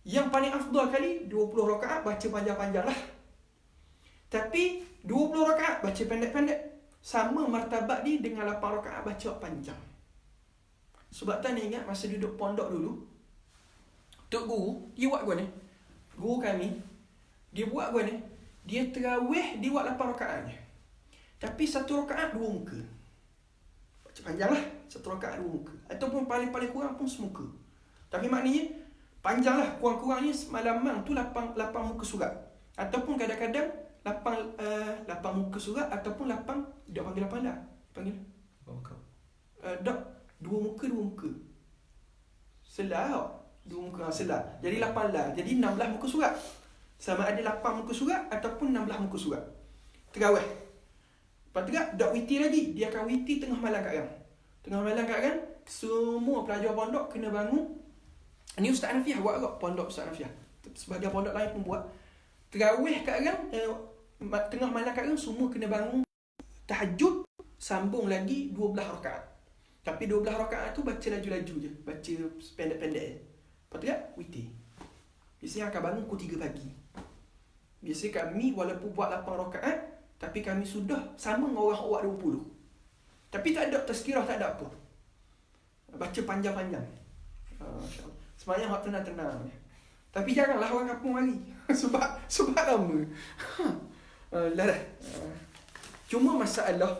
Yang paling afdal kali 20 rakaat baca panjang-panjang lah. Tapi 20 rakaat baca pendek-pendek. Sama martabat dia dengan 8 rakaat baca panjang. Sebab tak ni ingat masa duduk pondok dulu, Tok Guru, dia buat gua ni. Guru kami, dia buat gua ni. Dia terawih, dia buat 8 rakaat je. Tapi 1 rakaat 2 muka. Baca panjang lah. 1 rakaat 2 muka. Ataupun paling-paling kurang pun semuka. Tapi maknanya, panjang lah. Kurang-kurangnya semalaman tu 8 muka surat. Ataupun kadang-kadang 8 muka surat ataupun 8, dia panggil 8 dah. Panggil. Tak, 2 muka. Selah. 2 muka selah. Jadi 8 lah. Jadi 16 muka surat. Sama ada 8 muka surat ataupun 16 muka surat. Terawih. Lepas tu tak witir lagi. Dia akan witir tengah malam kat orang. Tengah malam kat orang, semua pelajar pondok kena bangun. Ni Ustaz Nafiah buat kot. Pondok Ustaz Nafiah. Sebahagian pondok lain pun buat. Terawih kat orang, tengah malam kat orang, semua kena bangun. Tahajud, sambung lagi 12 rakaat. Tapi 12 rakaat tu baca laju-laju je. Baca pendek-pendek je. Lepas tu tak witir. Biasanya akan bangun pukul 3 pagi. Biasanya kami walaupun buat 8 rakaat, tapi kami sudah sama dengan orang awak 20. Tapi tak ada tazkirah, tak ada apa. Baca panjang-panjang. Semayang hak tenang-tenang. Tapi janganlah orang kampung mari. sebab lama. Dah. Cuma masalah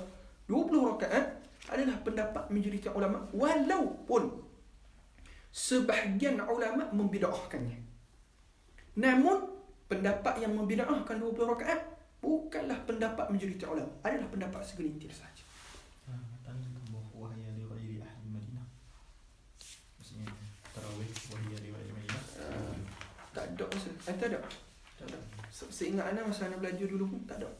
20 rakaat adalah pendapat majoriti ulama, walaupun sebahagian ulama membid'ahkannya. Namun pendapat yang membid'ahkan 20 rakaat bukanlah pendapat majoriti ulama, adalah pendapat segelintir saja. Wahia li ghairi ahli Madinah. Maksudnya tarawih wahia li ghairi Madinah. Tak ada masa. Tak ada. Seingat ana masa ana belajar dulu pun tak ada.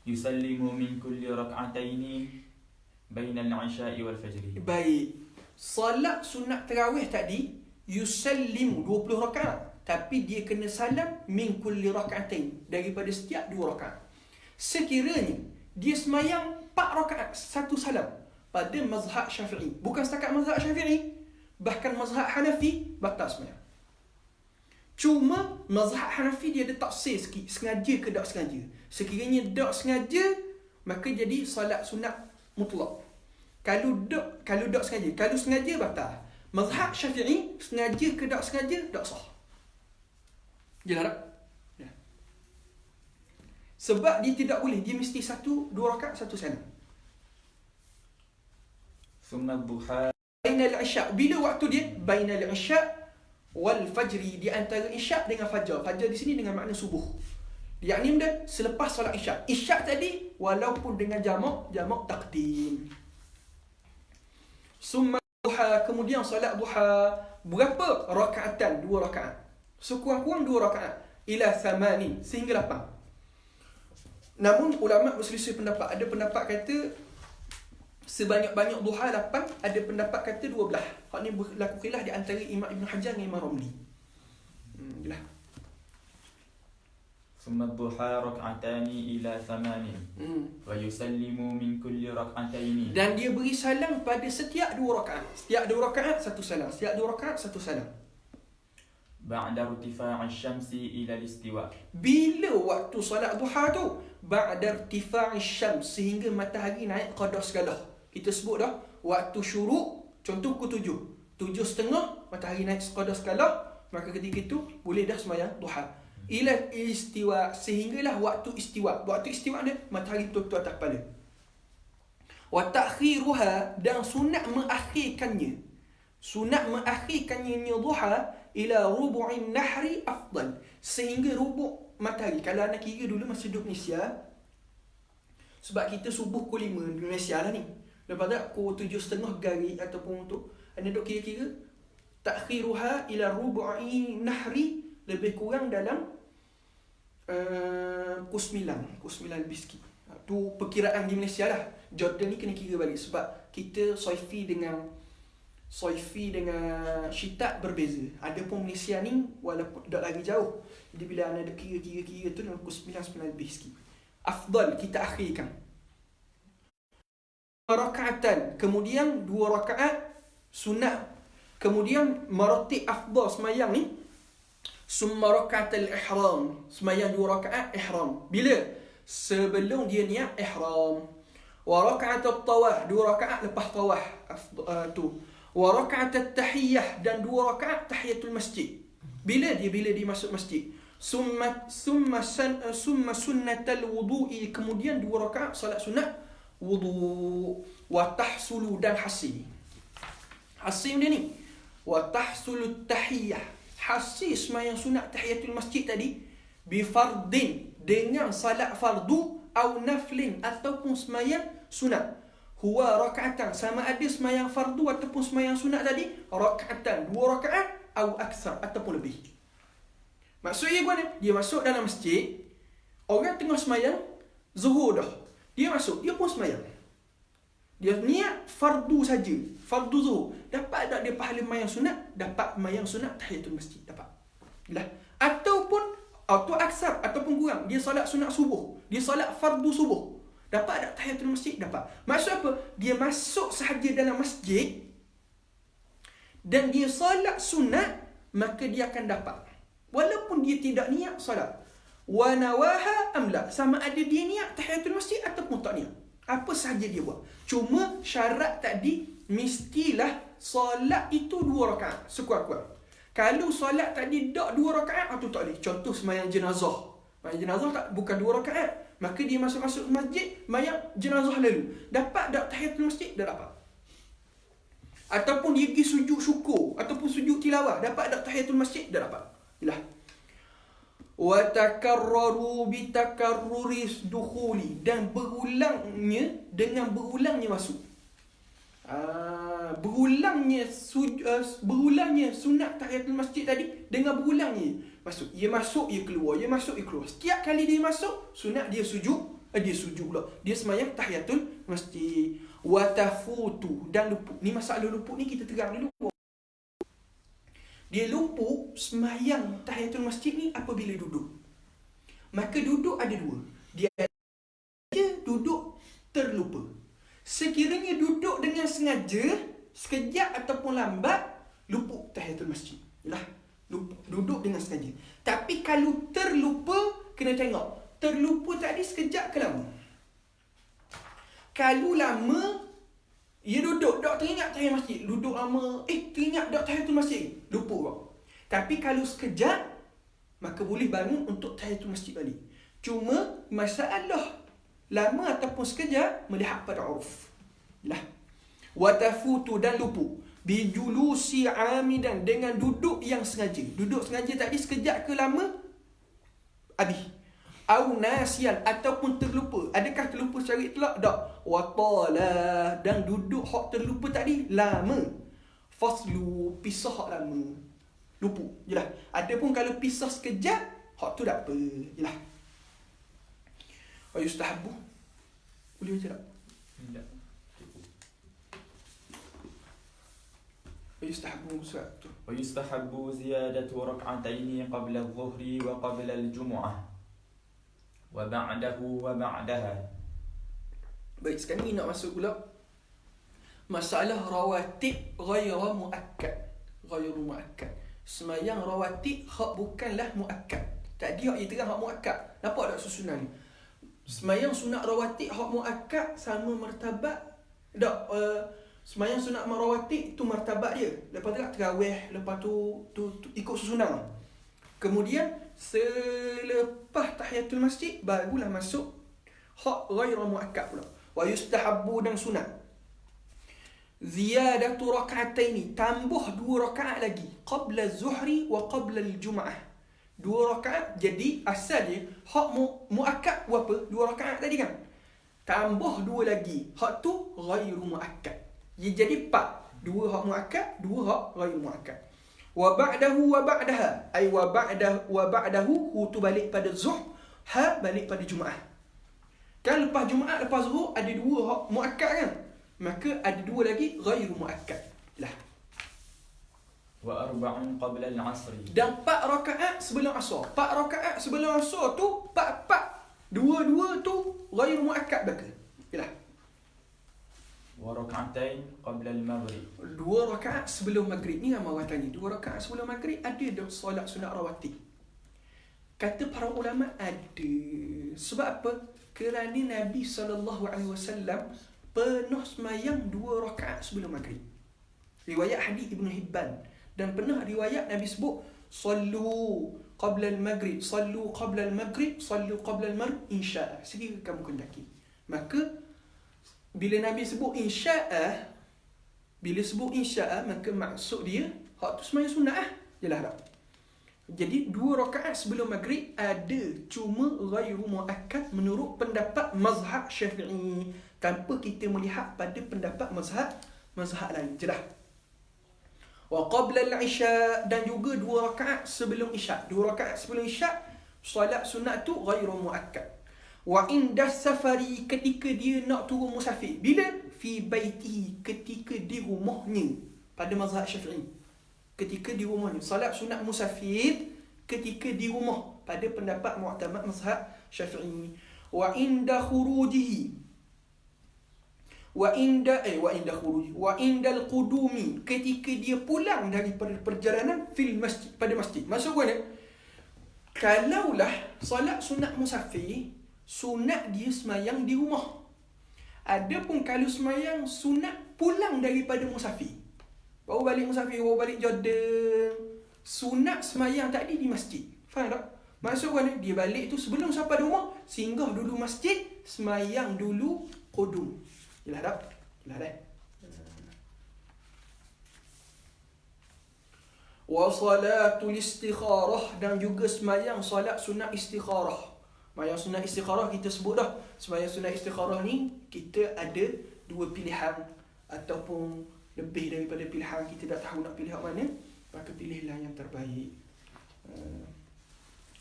يسلم من كل ركعتين بين العشاء والفجر. Baik. Salat sunat tarawih tadi yusallimu 20 rakaat, tapi dia kena salam min kulli rak'atain, daripada setiap 2 rakaat. Sekiranya dia semayang 4 rakaat satu salam pada mazhab Syafi'i, bukan setakat mazhab Syafi'i, bahkan mazhab Hanafi, batal semayang. Cuma mazhab Hanafi dia ada taksir sikit, sengaja ke tak sengaja. Sekiranya tak sengaja, maka jadi salat sunat mutlak. Kalau tak sengaja, kalau sengaja batal. Mazhab Syafi'i sengaja ke tak sengaja tak sah. Jelas tak? Ya. Sebab dia tidak boleh, dia mesti 2 rakaat satu salam. ثم الضحى. Bainal isya', bila waktu dia? Bainal isya' wal fajri, di antara isya' dengan fajar. Fajar di sini dengan makna subuh. Yakni benda selepas solat isya'. Isya' tadi walaupun dengan jamak takdim. Summa duha, kemudian solat duha. Berapa rakaatan? 2 rakaat. Sekurang-kurang 2 rakaat. Ila 8, sehingga 8. Namun ulama berselisih pendapat. Ada pendapat kata sebanyak-banyak duha 8, ada pendapat kata 12. Hak ni berlaku khilaf di antara Imam Ibn Hajar dengan Imam Ramli. Jelas. ثم الضحى ركعتان إلى 8 ويسلم من كل ركعتين. Dan dia beri salam pada setiap 2 rakaat. Setiap 2 rakaat satu salam. Setiap 2 rakaat satu salam. بعد ارتفاع الشمس إلى الاستواء. Bila waktu solat duha tu? Ba'da irtifa'i syams, sehingga matahari naik qadar segala. Kita sebut dah waktu syuruk, contoh pukul 7:30 matahari naik sekadar skala, maka ketika itu boleh dah sembahyang duha. Ila istiwa, sehinggalah waktu istiwa. Waktu istiwa dia matahari betul-betul atas kepala. Wa ta'khiruha, dan sunat mengakhirkannya. Sunat mengakhirkannya duha ila rubu'in nahri afdal, sehingga rubu' matahari. Kalau anak kira dulu masa duduk Malaysia, sebab kita subuh pukul 5 di Malaysia lah ni, lepas tu pukul 7.30 garis ataupun tu, anda duduk kira-kira ta'khiruha ila rubu'in nahri, lebih kurang dalam pukul 9 lebih sikit. Tu perkiraan di Malaysia lah. Jordan ni kena kira balik sebab kita Soifi dengan Syitak berbeza. Adapun Malaysia ni walaupun tak lagi jauh, jadi bila anda ada kira-kira tu dalam pukul 9 lebih sikit. Afdal kita akhirkan. Rakaatan, kemudian 2 rakaat sunat. Kemudian maratib afdal semayang ni, summa rakaatul ihram, semayang 2 rakaat ihram. Bila? Sebelum dia niat ihram. Wa rakaatul tawaf, 2 rakaat lepas tawaf tu. Wa rakaatul tahiyyah, dan 2 rakaat tahiyatul masjid. Bila dia masuk masjid. Summa sunnatul wudu'i, kemudian 2 rakaat salat sunat wudu. Wa tahsulu, dan hasil dia ni. Wa tahsulu tahiyyah, hasil semayang sunat tahiyatul masjid tadi, bifardin, dengan salat fardu, au naflin, ataupun semayang sunat. Huwa rakaatan, sama ada semayang fardu ataupun semayang sunat tadi, rakaatan, 2 rakaat, au aksar, ataupun lebih. Maksudnya dia masuk dalam masjid, orang tengah semayang zuhur dah, dia masuk, dia pun semayang. Dia niat fardu saja, fardu zuhur. Dapat tak dia pahala mayang sunat? Dapat mayang sunat tahiyatul masjid, dapat. Lah. Ataupun atau aksar, ataupun kurang, dia solat sunat subuh, dia solat fardu subuh, dapat tak tahiyatul masjid? Dapat. Maksud apa? Dia masuk sahaja dalam masjid dan dia solat sunat, maka dia akan dapat, walaupun dia tidak niat solat. Wa nawaha amla, sama ada dia niat tahiyatul masjid ataupun tak niat, apa sahaja dia buat. Cuma syarat tadi mestilah solat itu 2 rakaat sekurang-kurang. Kalau solat tadi tak 2 rakaat, itu tak boleh. Contoh semayang jenazah. Semayang jenazah tak, bukan 2 rakaat. Maka dia masuk masjid, mayang jenazah lalu. Dapat tak tahiyatul masjid? Dah dapat. Ataupun dia pergi sujud syukur, ataupun sujud tilawah. Dapat tak tahiyatul masjid? Dah dapat. Yalah. Wa takarraru bi takarruris dukhuli, dan berulangnya dengan berulangnya masuk. Berulangnya sunat tahiyatul masjid tadi dengan berulangnya masuk. Ia masuk, ia keluar, ia masuk, ia keluar. Setiap kali dia masuk, sunat dia sujud pula. Dia semayang tahiyatul masjid. Wa tafutu, dan luput. Ni masalah luput ni kita terang dulu. Dia luput semayang tahiyatul masjid ni apabila duduk. Maka duduk ada 2. Dia duduk terlupa. Sekiranya duduk dengan sengaja, sekejap ataupun lambat, luput tahiyatul masjid. Yalah, duduk dengan sengaja. Tapi kalau terlupa, kena tengok. Terlupa tadi sekejap ke lama? Kalau lama, ia duduk, tak teringat tahiyatul masjid. Duduk lama, teringat tak tahiyatul masjid. Lupa kau. Tapi kalau sekejap, maka boleh bangun untuk tahiyatul masjid balik. Cuma, masalah lama ataupun sekejap, melihat pada uruf. Lah. Watafutu, dan lupu. Bijulusi amidan, dengan duduk yang sengaja. Duduk sengaja tadi sekejap ke lama? Habis. Au nasian, ataupun terlupa. Adakah terlupa secara itlak? Tak. Watala, dan duduk hak terlupa tadi lama. Faslu, pisah hak lama. Lupa. Jelah. Adapun kalau pisah sekejap, hak tu tak apa. Jelah. Wa yustahabbu. Boleh baca tak? Tidak. Wa yustahabbu surat tu. ويستحب زيادة ركعتين قبل الظهر وقبل الجمعة وبعده وبعدها. Baik, sekarang ni nak masuk pula masalah rawatib ghairu muakkad. Semayang rawatib hak bukanlah muakkad. Tadi hak iterang hak muakkad. Nampak tak susunan ni? Semayang sunat rawatib hak muakkad sama martabat Tak, semayang sunat marawatib tu martabat dia. Lepas tu tarawih, lepas tu ikut susunan. Kemudian selepas tahiyatul masjid barulah masuk hak ghairu muakkad pula. Wa yustahabbu dan sunat ziyadatu rak'ataini, tambah 2 rakaat lagi qabla az-zuhri wa qabla al-jum'ah. 2 rakaat, jadi asal dia hak muakkad apa? 2 rakaat tadi kan. Tambah 2 lagi. Hak tu ghairu muakkad. Jadi 4. 2 hak muakkad, 2 hak ghairu muakkad. Wa ba'dahu wa ba'daha, ay wa ba'dahu hu tu balik pada zuhr, ha balik pada jumaah. Kan lepas jumaat, lepas zuhr ada 2 hak muakkad kan? Maka ada 2 lagi ghairu muakkad. Lah. Wa arba'un qabla al-'asri. Dan 4 rakaat sebelum asar. 4 rakaat sebelum asar tu 4. 2 tu ghairu muakkad bakal. Yalah. Wa rak'atain qabla al-maghrib. 2 rakaat sebelum maghrib ni ramai orang tanya. 2 rakaat sebelum maghrib ada dah solat sunat rawatib. Kata para ulama ada. Sebab apa? Kerana Nabi SAW pernah semayang 2 rakaat sebelum maghrib. Riwayat hadis Ibn Hibban. Dan pernah riwayat Nabi sebut sallu qabla al-maghrib, sallu qabla al-maghrib, sallu qabla al-maghrib insya'a. Sendiri kamu kendaki. Maka bila Nabi sebut insya'a, maka maksud dia hak tu semayang sunat lah. Yalah tak? Jadi 2 rakaat sebelum maghrib ada, cuma ghairu muakkad menurut pendapat mazhab Syafi'i, tanpa kita melihat pada pendapat mazhab lain. Jelas. Wa qabla al-isya, dan juga 2 rakaat sebelum isya. 2 rakaat sebelum isya solat sunat tu ghairu muakkad. Wa inda safari, ketika dia nak turun musafir. Bila? Fi baitihi, ketika di rumahnya. Pada mazhab Syafi'i, ketika di rumahnya. Salat sunat musafir ketika di rumah pada pendapat mu'tamad mazhab Syafi'i. Wa inda khurujihi, wa inda al-qudumi, ketika dia pulang daripada perjalanan fil masjid, pada masjid. Maksud mana? Kalaulah salat sunat musafir, sunat dia semayang di rumah. Adapun kalau semayang sunat pulang daripada musafir, baru balik musafir, baru balik Jordan, sunat semayang tadi di masjid. Faham tak? Maksud mana? Dia balik tu sebelum sampai rumah, singgah dulu masjid, semayang dulu qudum. Yalah tak? Yalah tak? Wa salatul istikharah, dan juga semayang salat sunat istikharah. Semayang sunat istikharah kita sebut dah. Semayang sunat istikharah ni kita ada 2 pilihan ataupun lebih daripada pilihan. Kita tak tahu nak pilih mana, maka pilihlah yang terbaik.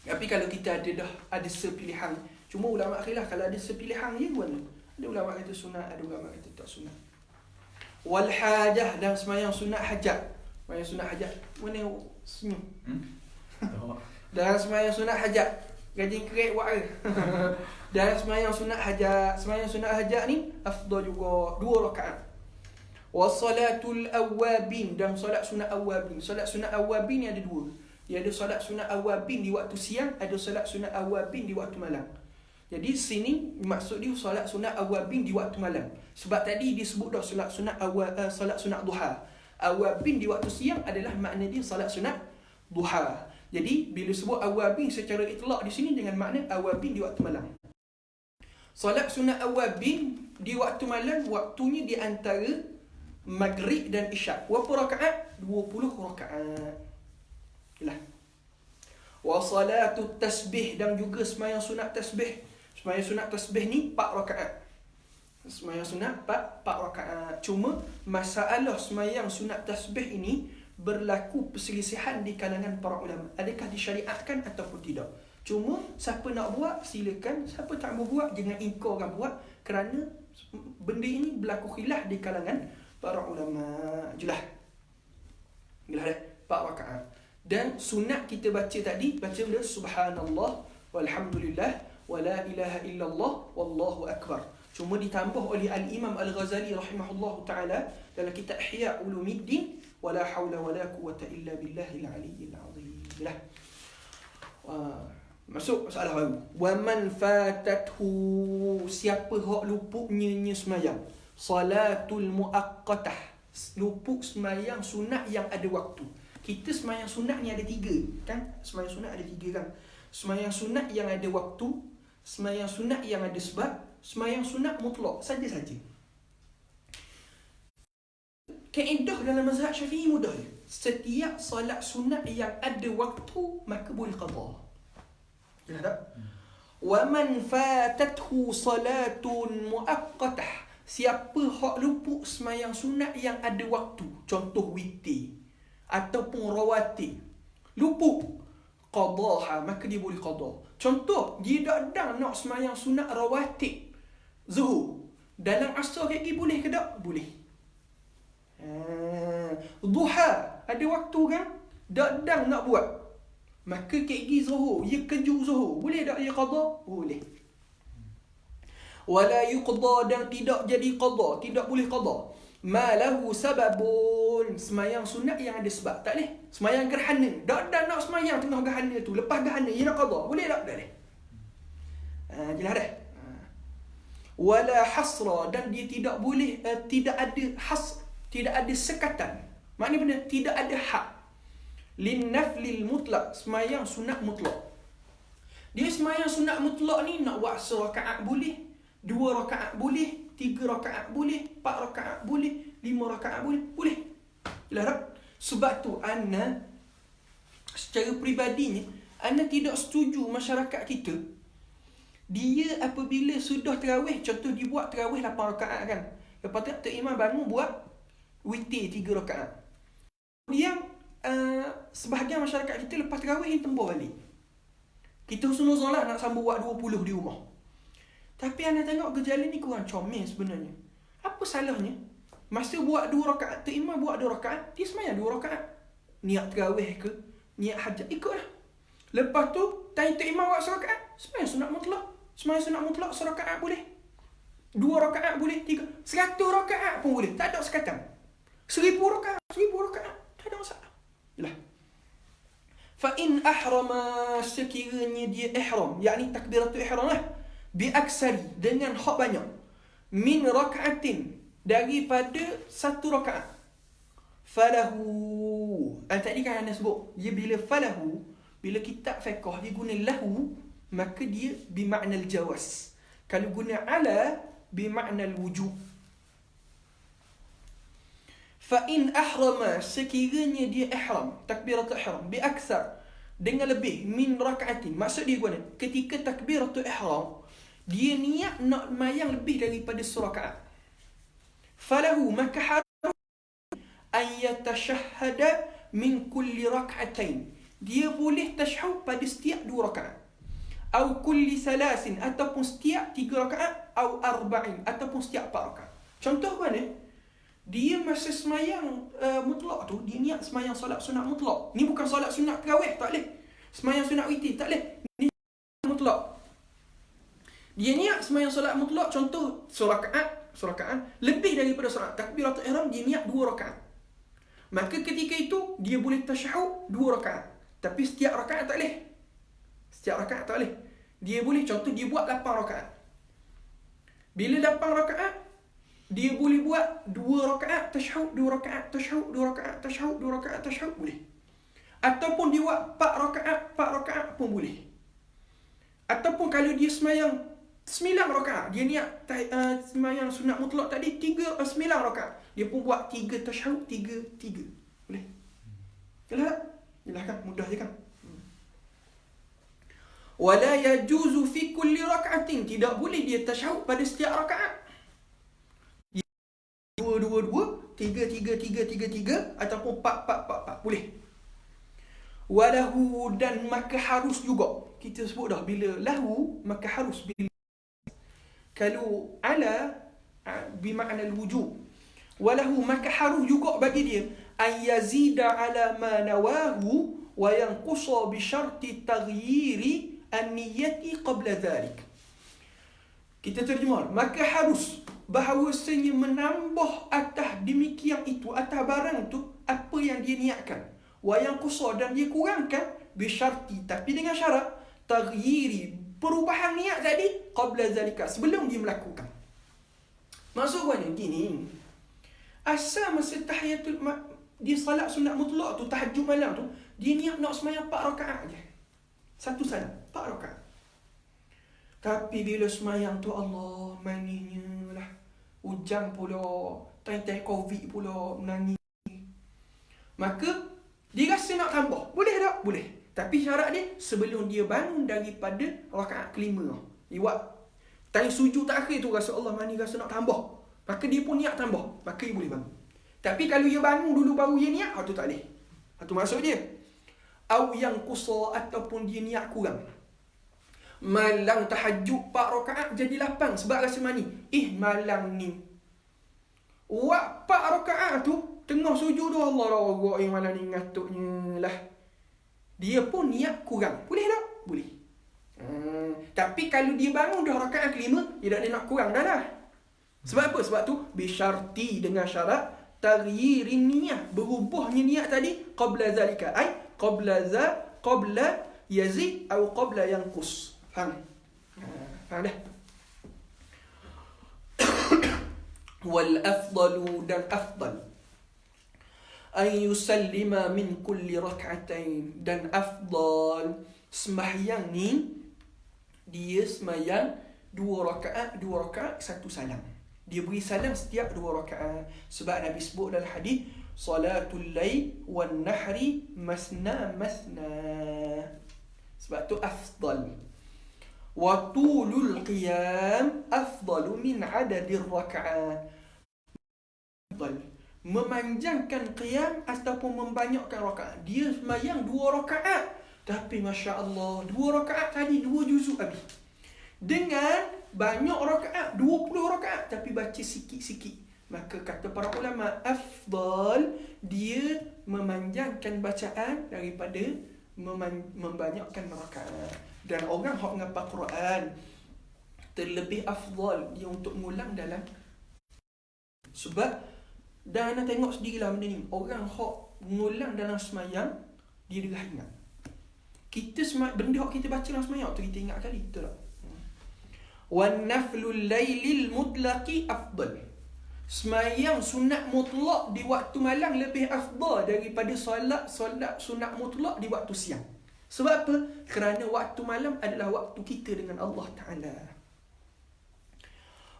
Tapi kalau kita ada sepilihan, cuma ulama khilaf kalau ada sepilihan je mana. Ada ulama kata sunat, ada ulama kata tak sunat. Wal hajah, dan semayang sunat hajat. Semayang sunat hajat, mana senyum? Dan semayang sunat hajat, gaji kerek buat ke? Dan semayang sunat hajat, ni afdal juga 2 rakaat. Wasalatul awabin, dan solat sunat awabin. Solat sunat awabin ni ada 2. Dia ada solat sunat awabin di waktu siang, ada solat sunat awabin di waktu malam. Jadi sini maksud dia solat sunat awabin di waktu malam. Sebab tadi disebut dah solat sunat duha. Awabin di waktu siang adalah makna dia solat sunat duha. Jadi bila sebut awabin secara itlaq di sini dengan makna awabin di waktu malam. Solat sunat awabin di waktu malam, waktunya di antara maghrib dan isyak. Berapa rakaat? 20 rakaat. Yalah. Wa salatut tasbih, dan juga semayang sunat tasbih. Semayang sunat tasbih ni 4 rakaat. Semayang sunat 4 rakaat. Cuma masalah semayang sunat tasbih ini berlaku perselisihan di kalangan para ulama. Adakah disyariatkan ataupun tidak? Cuma siapa nak buat silakan, siapa tak mau buat jangan ingkar orang buat, kerana benda ini berlaku khilaf di kalangan para ulama. Jelas. Jelas dah? 4 rakaat. Dan sunat kita baca tadi, baca benda subhanallah walhamdulillah wa la ilaha illallah wallahu akbar. Cuma ditambah oleh al-Imam Al-Ghazali rahimahullahu taala dalam kitab Ihya Ulumuddin, wala haula wala quwwata illa billahil aliyyil azim. Jelas. Masuk masalah baru. Wa man fatathu, siapa hak luputnya semayang. Salatul muaqqatah, luput sembahyang sunat yang ada waktu. Kita sembahyang sunat ni ada 3 kan? Sembahyang sunat ada 3 kan? Sembahyang sunat yang ada waktu, sembahyang sunat yang ada sebab, sembahyang sunat mutlak saja-saja. Kaedah dalam mazhab Syafi'i mudah je. Setiap solat sunat yang ada waktu maka boleh qada. Jelas tak? Wa man fatathu salatun muaqqatah, siapa hak luput sembahyang sunat yang ada waktu, contoh witir ataupun rawatib, luput qadaha, maka dia boleh qada. Contoh, dia dak nak sembahyang sunat rawatib zuhur, dalam asar lagi boleh ke tak? Boleh. Duha ada waktu kan, dak nak buat, maka kegi zuhur, ia kejut zuhur, boleh tak dia qada? Boleh. Wala yuqda, dan tidak jadi qada, tidak boleh qada. Ma lahu sababun, sembahyang sunat yang ada sebab, tak boleh. Sembahyang gerhana, dak nak sembahyang tengah gerhana tu, lepas gerhana ia nak qada, boleh tak? Tak boleh. Jelas dah. Wala hasra, dan dia tidak boleh, tidak ada has, tidak ada sekatan. Maknanya benar, tidak ada had. Linnaflil mutlak, sembahyang sunat mutlak. Dia sembahyang sunat mutlak ni nak buat serakaat boleh, 2 rakaat boleh, 3 rakaat boleh, 4 rakaat boleh, 5 rakaat boleh, boleh. Jelas tak? Sebab tu ana secara peribadinya ana tidak setuju masyarakat kita, dia apabila sudah tarawih, contoh dia buat tarawih 8 rakaat kan, lepas tu Tok Imam bangun buat witir 3 rakaat. Kemudian sebahagian masyarakat kita lepas tarawih ni tembur balik. Kita husnuzon lah nak sambung buat 20 di rumah. Tapi anda tengok gejala ni kurang comel sebenarnya. Apa salahnya? Masa buat 2 rakaat, Tok Imam buat 2 rakaat, dia sembahyang 2 rakaat. Niat tarawih ke, niat hajat, ikutlah. Lepas tu, Tok Imam buat 1 rakaat, sembahyang sunat mutlak. Sembahyang sunat mutlak 1 rakaat boleh. 2 rakaat boleh, 3, 100 rakaat pun boleh. Tak ada sekatan. 1000 rakaat, 1000 rakaat, tak ada masalah. Yalah. Fa in ahrama, sekiranya dia ihram, yakni takbiratul ihram lah, bi aksari, dengan hak banyak, min rakaatin, daripada 1 rakaat, falahu, tadi kan anda sebut dia bila falahu, bila kitab fiqh dia guna lahu, maka dia bimakna al-jawaz. Kalau guna ala, bimakna al-wujub. Fa in ahrama, sekiranya dia ihram, takbiratul ihram, bi aksar, dengan lebih, min rakaatin, maksud dia guna ketika takbiratul ihram dia niat nak mayang lebih daripada 1 rakaat, falahu, maka harus an yatashahhada min kulli rak'atain, dia boleh tasyahud pada setiap 2 rakaat, au kulli salasin, ataupun setiap 3 rakaat, au arba'in, ataupun setiap 4 rakaat. Contoh mana? Dia masa semayang mutlak tu, dia niat semayang solat sunat mutlak. Ni bukan solat sunat tarawih, tak boleh. Semayang sunat witir, tak boleh. Ni mutlak. Dia niat semayang solat mutlak, contoh surakaat, lebih daripada solat takbiratul ihram, dia niat 2 rakaat. Maka ketika itu, dia boleh tasyahud 2 rakaat. Tapi setiap rakaat tak boleh. Setiap rakaat tak boleh. Dia boleh, contoh dia buat 8 rakaat. Bila 8 rakaat, dia boleh buat 2 rakaat tasyahud, 2 rakaat tasyahud, 2 rakaat tasyahud, 2 rakaat tasyahud, boleh. Ataupun dia buat 4 rakaat pun boleh. Ataupun kalau dia semayang 9 rakaat, dia niat semayang sunat mutlak tadi 9 rakaat, dia pun buat 3 tasyahud, 3. Boleh. Jelas tak? Jelas kan? Mudah je kan? Wala yajuzu fi kulli raka'atin, tidak boleh dia tasyahud pada setiap rakaat. 2, 3, ataupun 4, boleh. Walahu, dan maka harus juga. Kita sebut dah, bila lahu, maka harus. Bila kalau ala, bimakna al-wujub. Walahu, maka harus juga bagi dia, an yazida ala ma nawahu, wa yanqusa bi syarti taghyiri an-niyyati qabla dhalik. Kita terjemah, maka harus bahawasanya menambah atas demikian itu, atas barang tu apa yang dia niatkan, wa yang qusar, dan dia kurangkan, bisyarti, tapi dengan syarat, taghyiri, perubahan niat tadi, qabla zalika, sebelum dia melakukan. Maksudnya gini, asal masa tahiyatul dia salat sunat mutlak tu, tahajud malam tu, dia niat nak sembahyang 4 rakaat je. Satu salat, 4 rakaat. Tapi bila sembahyang tu Allah manisnya lah. Hujan pula, time-time Covid pula, menangis. Maka dia rasa nak tambah. Boleh tak? Boleh. Tapi syarat dia sebelum dia bangun daripada rakaat kelima. Dia time sujud terakhir tu rasa Allah manis, rasa nak tambah. Maka dia pun niat tambah. Maka dia boleh bangun. Tapi kalau dia bangun dulu baru dia niat, tu tak boleh. Itu maksud dia. Au yang kusa ataupun dia niat kurang. Malam tahajud 4 rakaat jadi 8 sebab rasa mani. Malam ni 4 rakaat tu tengah sujud tu Allah rawak malam ni ngantuknya lah. Dia pun niat kurang. Boleh tak? Boleh. Tapi kalau dia bangun dah rakaat kelima, dia tak nak kurang dah lah. Sebab apa? Sebab tu bisyarti dengan syarat taghyirin niyah, berubahnya niat tadi qabla zalika ay qabla yazid atau qabla yanqus. Faham? Faham dah? Wal afdalu dan afdal an yusallima min kulli rak'atain, dan afdal sembahyang ni dia sembahyang 2 rakaat 1 salam. Dia beri salam setiap 2 rakaat. Sebab Nabi sebut dalam hadis salatul lail wan nahri masna. Sebab tu afdal. Wa tulul qiyam afdalu min adadir raka'at. Afdal memanjangkan qiyam ataupun membanyakkan rakaat. Dia sembahyang 2 rakaat, tapi masya-Allah 2 rakaat tadi 2 juzuk habis. Dengan banyak rakaat, 20 rakaat, tapi baca sikit-sikit. Maka kata para ulama, afdal dia memanjangkan bacaan daripada membanyakkan rakaat. Dan orang hak ngapal Quran terlebih afdal dia untuk mengulang dalam. Sebab dan anda tengok sendirilah benda ni, orang hak mengulang dalam semayang dia dah ingat. Kita benda hak kita baca dalam semayang tu kita ingat kali, betul tak? Wan naflul lailil mutlaqi afdal. Semayang sunat mutlak di waktu malam lebih afdal daripada solat sunat mutlak di waktu siang. Sebab apa? Kerana waktu malam adalah waktu kita dengan Allah Ta'ala.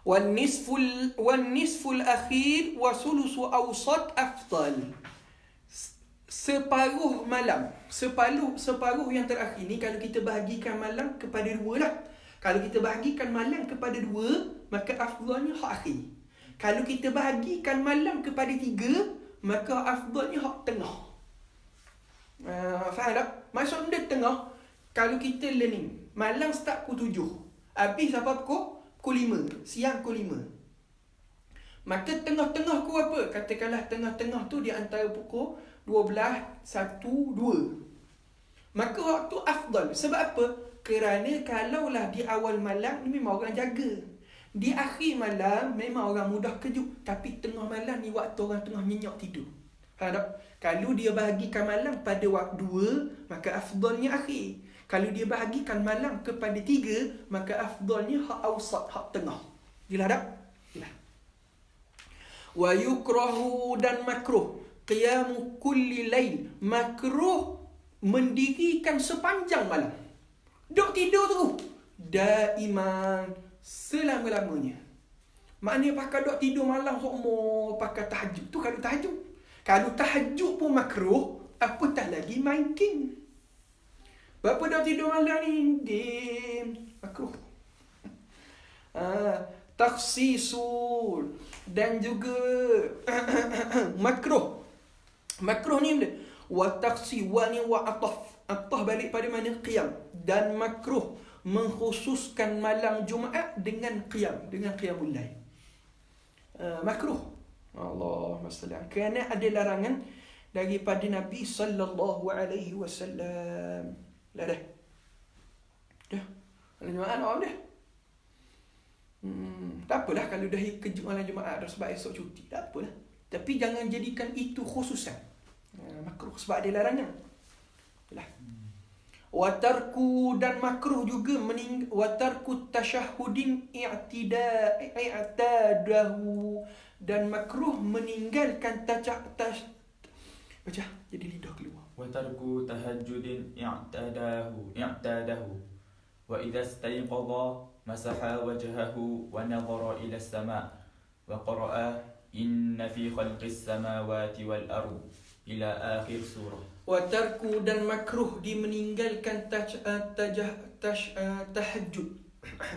Wan nisful akhir wa sulusu awsat afdal. Separuh malam, separuh yang terakhir ni kalau kita bahagikan malam kepada 2 lah. Kalau kita bahagikan malam kepada 2, maka afdalnya hak akhir. Kalau kita bahagikan malam kepada 3, maka afdalnya hak tengah. Faham tak? Maksud dia tengah, kalau kita learning, malam start pukul 7, habis sampai pukul 5, siang pukul 5. Maka tengah-tengah pukul apa? Katakanlah tengah-tengah tu di antara pukul 12, 1, 2. Maka waktu afdal. Sebab apa? Kerana kalaulah di awal malam ni memang orang jaga. Di akhir malam memang orang mudah kejut. Tapi tengah malam ni waktu orang tengah nyenyak tidur. Faham tak? Kalau dia bahagikan malam pada waktu 2, maka afdalnya akhir. Kalau dia bahagikan malam kepada 3, maka afdalnya hak awsat, hak tengah. Jelas tak? Jelas. Wa yukrahu dan makruh qiyamu kulli lail. Makruh mendirikan sepanjang malam. Duk tidur tu daiman, selama-lamanya. Maknanya pakai duk tidur malam semua, pakai tahajud. Tu kalau tahajud. Kalau tahajud pun makruh, apatah lagi main game. Berapa dah tidur malam ni? Makruh. Takhsisul dan juga makruh. Makruh ni benda. Wa takhsi wa ni wa ataf. Atah balik pada mana? Qiyam. Dan makruh mengkhususkan malam Jumaat dengan qiyam, dengan qiyamul lail. Makruh. Allahumma salli. Kerana ada larangan daripada Nabi sallallahu alaihi wasallam. Dah. Dah. Malam Jumaat awam dah. Tak apalah kalau dah kerja malam Jumaat dah sebab esok cuti. Tak apalah. Tapi jangan jadikan itu khususan. Makruh sebab ada larangan. Itulah. Watarku dan makruh juga watarku tasyahudin i'tadahu, dan makruh meninggalkan baca jadi lidah keluar. وترك تهجد اعتاده وإذا استيقظ مسح وجهه ونظر إلى السماء وقرأ إن في خلق السماوات والأرض إلى آخر سورة. Watarku dan makruh di meninggalkan tahajud.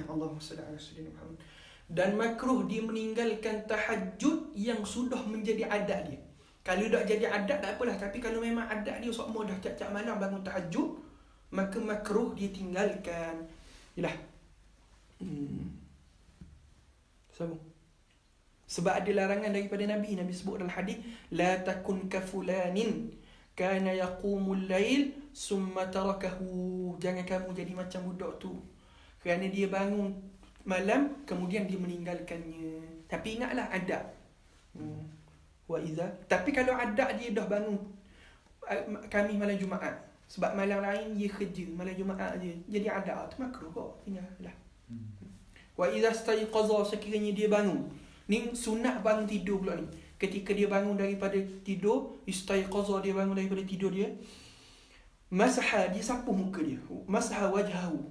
Allahumma salli ala sayyidina Muhammad. Dan makruh di meninggalkan tahajud yang sudah menjadi adat dia. Kalau dah jadi adat tak apalah, tapi kalau memang adat dia sokmo dah tiap-tiap malam bangun tahajud, maka makruh dia tinggalkan. Yalah. Sebab ada larangan daripada Nabi sebut dalam hadis, la takun ka fulanin kana yaqumul lail summa tarakahu. Jangan kamu jadi macam budak tu, kerana dia bangun malam kemudian dia meninggalkannya. Tapi ingatlah adab. Tapi kalau adab dia dah bangun kami malam Jumaat, sebab malam lain dia kerja, malam Jumaat je, jadi adab tu makruh kok, tinggallah. Wa idza staiqaza, sekiranya dia bangun. Ni sunat bangun tidur pula ni. Ketika dia bangun daripada tidur, istaiqaza, dia bangun daripada tidur dia, masaha, dia sapuh muka dia, masaha wajhahu,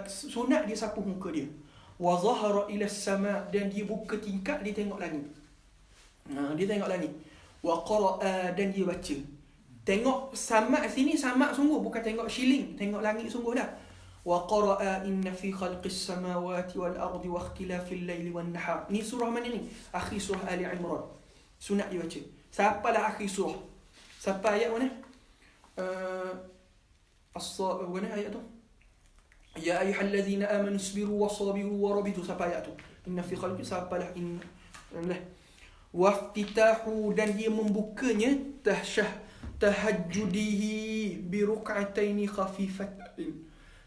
sunat dia sapuh muka dia, wa zahara ila sama, dan dia buka tingkap, dia tengok langit. Dia tengok langit. Wa qara'a, dan dia baca. Tengok samak sini, samak sungguh, bukan tengok shilling, tengok langit sungguh dah. Wa qara'a inna fi khalqis samawati wal ardi wa ikhtilafil laili wan nahar. Ni surah mana ni? Akhir surah Ali Imran. Sunat dia baca. Siapalah akhir surah? Siapa ayat mana? Mana ayat tu? Ya ayyuhallazina amanu isbiru wasabiru warabitu. Siapa ayat tu? Inna fi khalqis, siapalah inna waftitahu, dan dia membukanya tahajjudihi bi ruk'ataini khafifatain.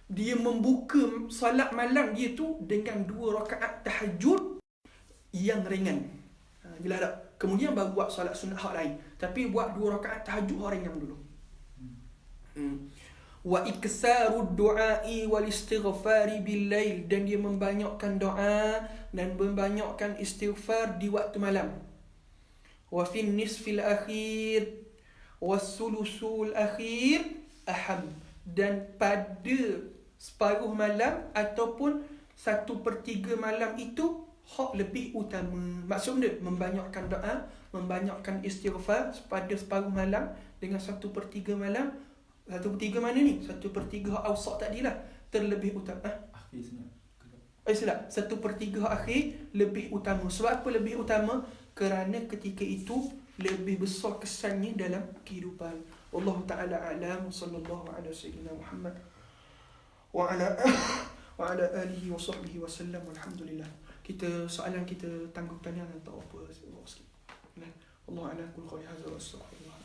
Dia membuka salat malam dia tu dengan 2 rakaat tahajud yang ringan. Jelas tak? Kemudian baru buat salat sunat hak lain. Tapi buat 2 rakaat tahajud hak ringan dulu. Wa iksaru du'ai wal istighfari bil lail, dan dia membanyakkan doa dan membanyakkan istighfar di waktu malam. Wa fin nisfil akhir was sulusul akhir aham, dan pada separuh malam ataupun 1/3 malam itu hak lebih utama. Maksudnya membanyakkan doa, membanyakkan istighfar pada separuh malam dengan 1/3 malam. 1/3 mana ni? 1/3 hak awsat tadilah, terlebih utama. Silap. 1/3 akhir lebih utama. Sebab apa lebih utama? Kerana ketika itu lebih besar kesannya dalam kehidupan. Wallahu ta'ala a'lam. Sallallahu ala sayyidina Muhammad wa ala alihi wa sahbihi wa sallam. Alhamdulillah. Soalan kita tangguh tanya tak apa sikit. Allah ala kulli hadza wa astaghfirullah.